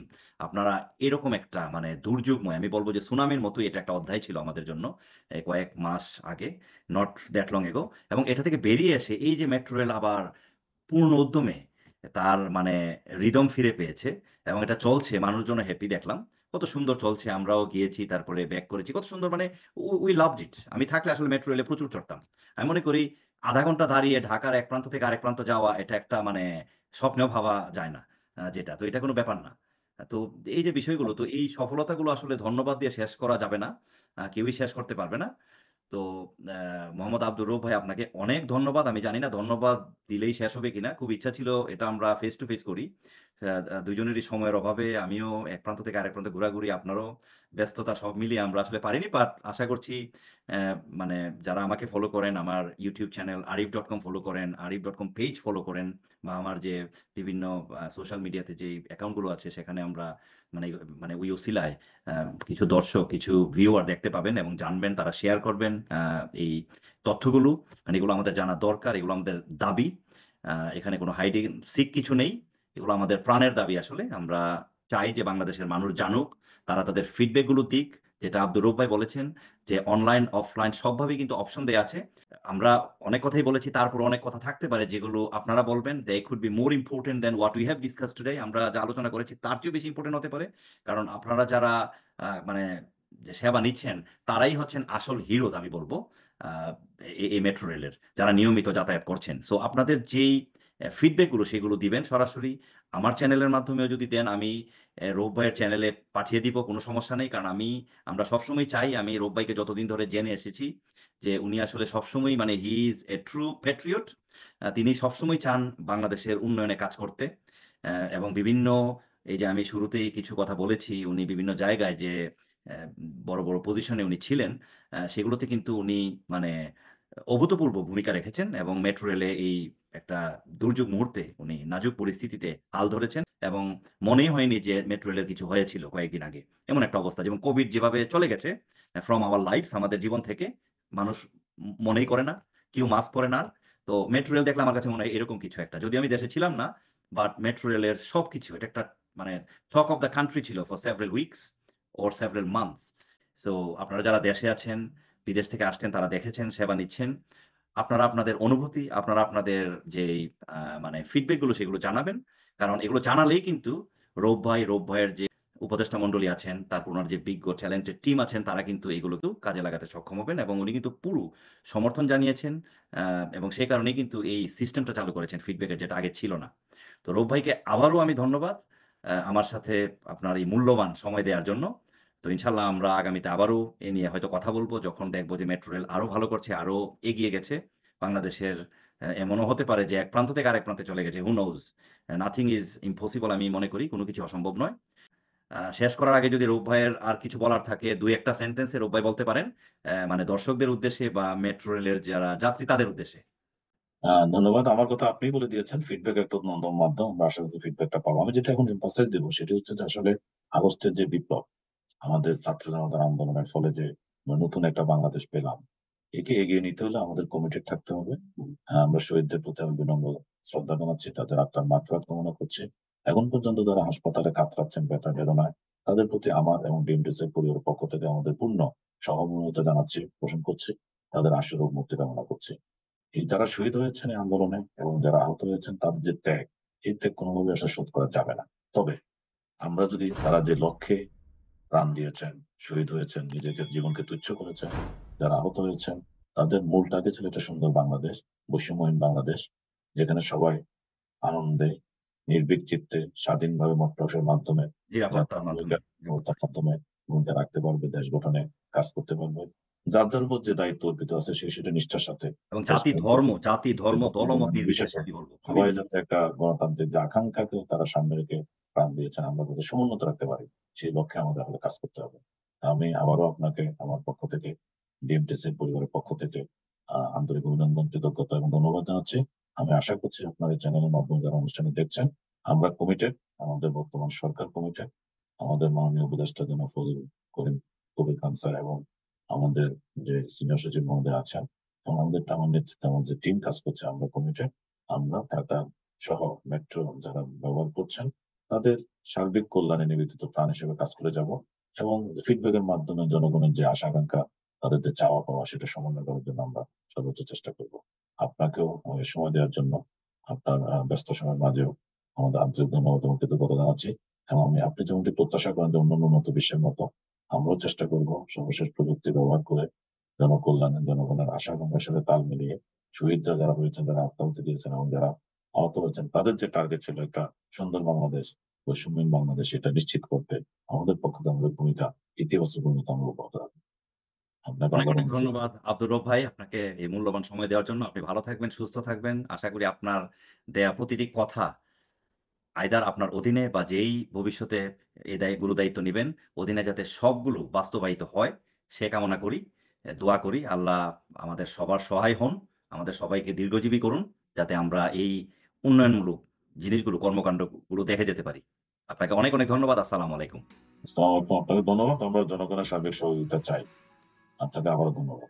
A: আপনারা এরকম একটা মানে দুর্যোগময় আমি বলব যে সুনামির মতোই এটা একটা অধ্যায় ছিল আমাদের জন্য কয়েক মাস আগে, নট দ্যাট লং এগো। এবং এটা থেকে বেরিয়ে এসে এই যে মেট্রো রেল আবার পূর্ণ উদ্যমে তার মানে রিদম ফিরে পেয়েছে এবং এটা চলছে, মানুষজনও হ্যাপি দেখলাম। কত সুন্দর চলছে, আমরাও গিয়েছি, তারপরে ব্যাক করেছি। কত সুন্দর মানে উই লাভড ইট। আমি থাকলে আসলে মেট্রো রেলে প্রচুর চড়তাম। আমি মনে করি ০.৫ ঘন্টা দাঁড়িয়ে ঢাকার এক প্রান্ত থেকে আরেক প্রান্ত যাওয়া এটা একটা মানে স্বপ্নেও ভাবা যায় না। যেটা। তো এটা কোনো ব্যাপার না। তো এই যে বিষয়গুলো, তো এই সফলতাগুলো আসলে ধন্যবাদ দিয়ে শেষ করা যাবে না। কেউই শেষ করতে পারবে না। তো অ্যা মোহাম্মদ আব্দুর রউফ ভাই আপনাকে অনেক ধন্যবাদ। আমি জানি না ধন্যবাদ দিলেই শেষ হবে কিনা। খুব ইচ্ছা ছিল এটা আমরা ফেস টু ফেস করি। দুজনেরই সময়ের অভাবে আমিও এক প্রান্ত থেকে আরেক প্রান্তে ঘোরাঘুরি, আপনারও ব্যস্ততা সব মিলিয়ে আমরা আসলে পারিনি। বাট আশা করছি অ্যা মানে যারা আমাকে ফলো করেন, আমার YouTube চ্যানেল arif.com ফলো করেন, arif.com পেজ ফলো করেন বা আমার যে বিভিন্ন সোশ্যাল মিডিয়াতে যেই অ্যাকাউন্ট গুলো আছে সেখানে আমরা মানে মানে ওই উসিলায় আ কিছু দর্শক, কিছু ভিউয়ার দেখতে পাবেন এবং জানবেন, তারা শেয়ার করবেন এই তথ্যগুলো। মানে এগুলো আমাদের জানা দরকার, এগুলো আমাদের দাবি। এখানে কোনো হাইড এন্ড সিক কিছু নেই। এগুলো আমাদের প্রাণের দাবি আসলে। আমরা চাই যে বাংলাদেশের মানুষ জানুক, তারা তাদের ফিডব্যাক গুলো দিক। যেটা আব্দুর রউফ ভাই বলেছেন যে অনলাইন, অফলাইন সবভাবেই কিন্তু অপশন দেয়া আছে। আমরা অনেক কথাই বলেছি, তারপরও অনেক কথা থাকতে পারে যেগুলো আপনারা বলবেন। they could be more important than what we have discussed today. আমরা যা আলোচনা করেছি তার চেয়েও বেশি ইম্পোর্টেন্ট হতে পারে। কারণ আপনারা যারা মানে যে সেবা নিচ্ছেন তারাই হচ্ছেন আসল হিরোজ আমি বলব। আ এই মেট্রো রেলের যারা নিয়মিত যাতায়াত করছেন। সো আপনাদের যেই ফিডব্যাক গুলো সেগুলো দিবেন সরাসরি। আমার চ্যানেলের মাধ্যমেও যদি দেন আমি রউফ ভাইয়ের চ্যানেলে পাঠিয়ে দিব, কোনো সমস্যা নেই। কারণ আমরা সবসময় চাই, আমি রউফ ভাইকে যতদিন ধরে জেনে এসেছি যে উনি আসলে সবসময়ই মানে হি ইস এ ট্রু প্যাট্রিয়ট। তিনি সবসময় চান বাংলাদেশের উন্নয়নে কাজ করতে। এবং বিভিন্ন এই যে আমি শুরুতেই কিছু কথা বলেছি, উনি বিভিন্ন জায়গায় যে অ্যা বড়, বড় পজিশনে উনি ছিলেন, সেগুলোতে কিন্তু উনি মানে অভূতপূর্ব ভূমিকা রেখেছেন এবং মেট্রো রেলে এই একটা দুর্যোগ মুহূর্তে উনি নাজুক পরিস্থিতিতে হাল ধরেছেন এবং মনেই হয়নি যে মেট্রো রেলের কিছু হয়েছিল কয়েকদিন আগে। এমন একটা অবস্থা যেমন কোভিড যেভাবে চলে গেছে ফ্রম আওয়ার লাইভস আমাদের জীবন থেকে, মানুষ মনেই করে না। কেউ মাস্ক পরে না। তো মেট্রো রেল দেখলে আমার কাছে মনে হয় এরকম কিছু একটা। যদিও আমি দেশে ছিলাম না, বাট মেট্রো রেলের সবকিছু এটা একটা মানে টক অফ দ্য কান্ট্রি ছিল for several weeks or several months. So আপনারা যারা দেশে আছেন, বিদেশ থেকে আসছেন তারা দেখেছেন, সেবা নিচ্ছেন। আপনারা আপনাদের অনুভূতি, আপনারা আপনাদের যেই আ মানে ফিডব্যাক গুলো সেগুলো জানাবেন। কারণ এগুলো জানালেই কিন্তু রূপ ভাইয়ের যে উপদেষ্টা মণ্ডলী আছেন, তারপর উনার যে বিজ্ঞ ট্যালেন্টেড টিম আছেন তারা কিন্তু এগুলোকেও কাজে লাগাতে সক্ষম হবেন এবং উনি কিন্তু পুরো সমর্থন জানিয়েছেন আ এবং সেই কারণেই কিন্তু এই সিস্টেমটা চালু করেছেন ফিডব্যাকের যেটা আগে ছিল না। তো রূপ ভাইকে আবারও আমি ধন্যবাদ আমার সাথে আপনার এই মূল্যবান সময় দেওয়ার জন্য। তো ইনশাআল্লাহ আমরা আগামীতে আবারও এ নিয়ে হয়তো কথা বলব যখন দেখব যে মেট্রো রেল আরো ভালো করছে, আরো এগিয়ে গেছে। বাংলাদেশের এমনও হতে পারে যে এক প্রান্ত থেকে আরেক প্রান্তে চলে গেছে। Who knows? Nothing is impossible আমি মনে করি। কোন কিছু অসম্ভব নয়। শেষ করার আগে যদি রূপ ভাইয়ের আর কিছু বলার থাকে ২-১ টা সেন্টেন্সে রূপ ভাই বলতে পারেন। মানে দর্শকদের উদ্দেশ্যে বা মেট্রো রেলের যারা যাত্রী তাদের উদ্দেশ্যে।
B: ধন্যবাদ। আমার কথা আপনিই বলে দিয়েছেন। ফিডব্যাক একটা অন্যতম মাধ্যম। আমরা আশা করছি ফিডব্যাকটা পাবো। আমি যেটা এখন এমফাসাইজ দেব সেটি হচ্ছে যে আসলে আগস্টের যে বিপ্লব, আমাদের ছাত্র জনতার আন্দোলনের ফলে যে নতুন একটা বাংলাদেশ পেলাম, একে এগিয়ে নিতে হলে আমাদের কমিটেড থাকতে হবে। আমরা শহীদদের প্রতি আমি বিনম্র শ্রদ্ধা জানাচ্ছি। তাদের আত্মার মাগফিরাত কামনা করছি। এখন পর্যন্ত যারা হাসপাতালে কাতরাচ্ছেন ব্যথা বেদনায়, তাদের প্রতি আমার এবং ডিএমটিসির পরিবারের পক্ষ থেকে আমাদের পূর্ণ সহমর্মিতা জানাচ্ছি, পোষণ করছি। তাদের আশু মুক্তি কামনা করছি। এই যারা শহীদ হয়েছেন এই আন্দোলনে এবং যারা আহত হয়েছেন তাদের যে ত্যাগ, এই ত্যাগ কোনোভাবে আসলে শোধ করা যাবে না। তবে আমরা যদি তারা যে লক্ষ্যে প্রাণ দিয়েছেন, শহীদ হয়েছেন, নিজেকে জীবনকে তুচ্ছ করেছেন, যারা আহত হয়েছেন, তাদের মূল টার্গেট ছিল একটা সুন্দর বাংলাদেশ, বৈষম্যহীন বাংলাদেশ, যেখানে সবাই আনন্দে, নির্ভীক চিত্তে, স্বাধীনভাবে মত প্রকাশের মাধ্যমে
A: নিরাপত্তার মাধ্যমে।
B: নিরাপত্তার মাধ্যমে ভূমিকা রাখতে পারবে, দেশ গঠনে কাজ করতে পারবে। যার যার উপর যে দায়িত্ব অর্পিত আছে সে সেটা নিষ্ঠার সাথে
A: এবং
B: চেষ্টা
A: জাতি, ধর্ম, দলমত নির্বিশেষে
B: নির্বিশেষে
A: আমি বলব। খুবই
B: সবাই যাতে একটা গণতান্ত্রিক যে আকাঙ্ক্ষাকে তারা সামনে রেখে প্রাণ দিয়েছেন, আমরা যাতে সমুন্নত রাখতে পারি, সেই লক্ষ্যে আমাদের আসলে কাজ করতে হবে। আমি আবারও আপনাকে আমার পক্ষ থেকে, ডিএমটিসির পরিবারের পক্ষ থেকে আন্তরিক অভিনন্দন, কৃতজ্ঞতা এবং ধন্যবাদ জানাচ্ছি। আমি আশা করছি আপনার এই চ্যানেলের মাধ্যমে যারা অনুষ্ঠানটি দেখছেন, আমরা কমিটেড, আমাদের বর্তমান সরকার কমিটেড, আমাদের মাননীয় উপদেষ্টা জনাব ফজল করিম কবির খান স্যার এবং আমাদের যে সিনিয়র সচিব মহোদয় আছেন এবং আমার নেতৃত্বে আমার যে টিম কাজ করছে আমরা কমিটেড। আমরা ঢাকা সহ মেট্রো যারা ব্যবহার করছেন তাদের সার্বিক কল্যাণে নিবেদিত প্রাণ হিসেবে কাজ করে যাব এবং ফিডব্যাকের মাধ্যমে জনগণের যে আশা আকাঙ্ক্ষা তাদের যে চাওয়া পাওয়া সেটা সমন্বয় করার জন্য আমরা সর্বোচ্চ চেষ্টা করব। আপনাকেও সময় দেওয়ার জন্য আপনার ব্যস্ত সময়ের মাঝেও আমাদের আন্তরিক ধন্যবাদ এবং কৃতজ্ঞতা জানাচ্ছি এবং আপনি যেমনটি প্রত্যাশা করেন যে অন্যান্য উন্নত বিশ্বের মতো আমরাও চেষ্টা করব সর্বশেষ প্রযুক্তি ব্যবহার করে জনকল্যাণে জনগণের আশা আকাঙ্ক্ষার সাথে তাল মিলিয়ে শহীদরা যারা হয়েছেন, যারা আত্মাহুতি দিয়েছেন এবং যারা আহত হয়েছেন, তাদের যে টার্গেট ছিল একটা সুন্দর বাংলাদেশ, বৈষম্যহীন বাংলাদেশ এটা নিশ্চিত করতে আমাদের পক্ষ থেকে আমাদের ভূমিকা ইতিবাচক ভূমিকা আমরা অব্যাহত রাখবো। আপনাকে
A: অনেক,
B: আবারও
A: অনেক ধন্যবাদ আব্দুর রব ভাই। আপনাকে এই মূল্যবান সময় দেওয়ার জন্য। আপনি ভালো থাকবেন, সুস্থ থাকবেন। আশা করি আপনার দেয়া প্রতিটি কথা আইদার আপনার অধীনে বা যেই ভবিষ্যতে এই দায়িত্ব নিবেন, অধীনে যাতে সবগুলো বাস্তবায়িত হয়, সে কামনা করি। দোয়া করি আল্লাহ আমাদের সবার সহায় হন। আমাদের সবাইকে দীর্ঘজীবী করুন। যাতে আমরা এই উন্নয়নমূলক জিনিসগুলো, কর্মকান্ডগুলো দেখে যেতে পারি। আপনাকে অনেক, অনেক ধন্যবাদ। আসসালামু আলাইকুম।
B: আসসালামু আলাইকুম। আপনাকে ধন্যবাদ। আমরা জনগণের সার্বিক সহযোগিতা চাই। আপনাকে আবারও ধন্যবাদ।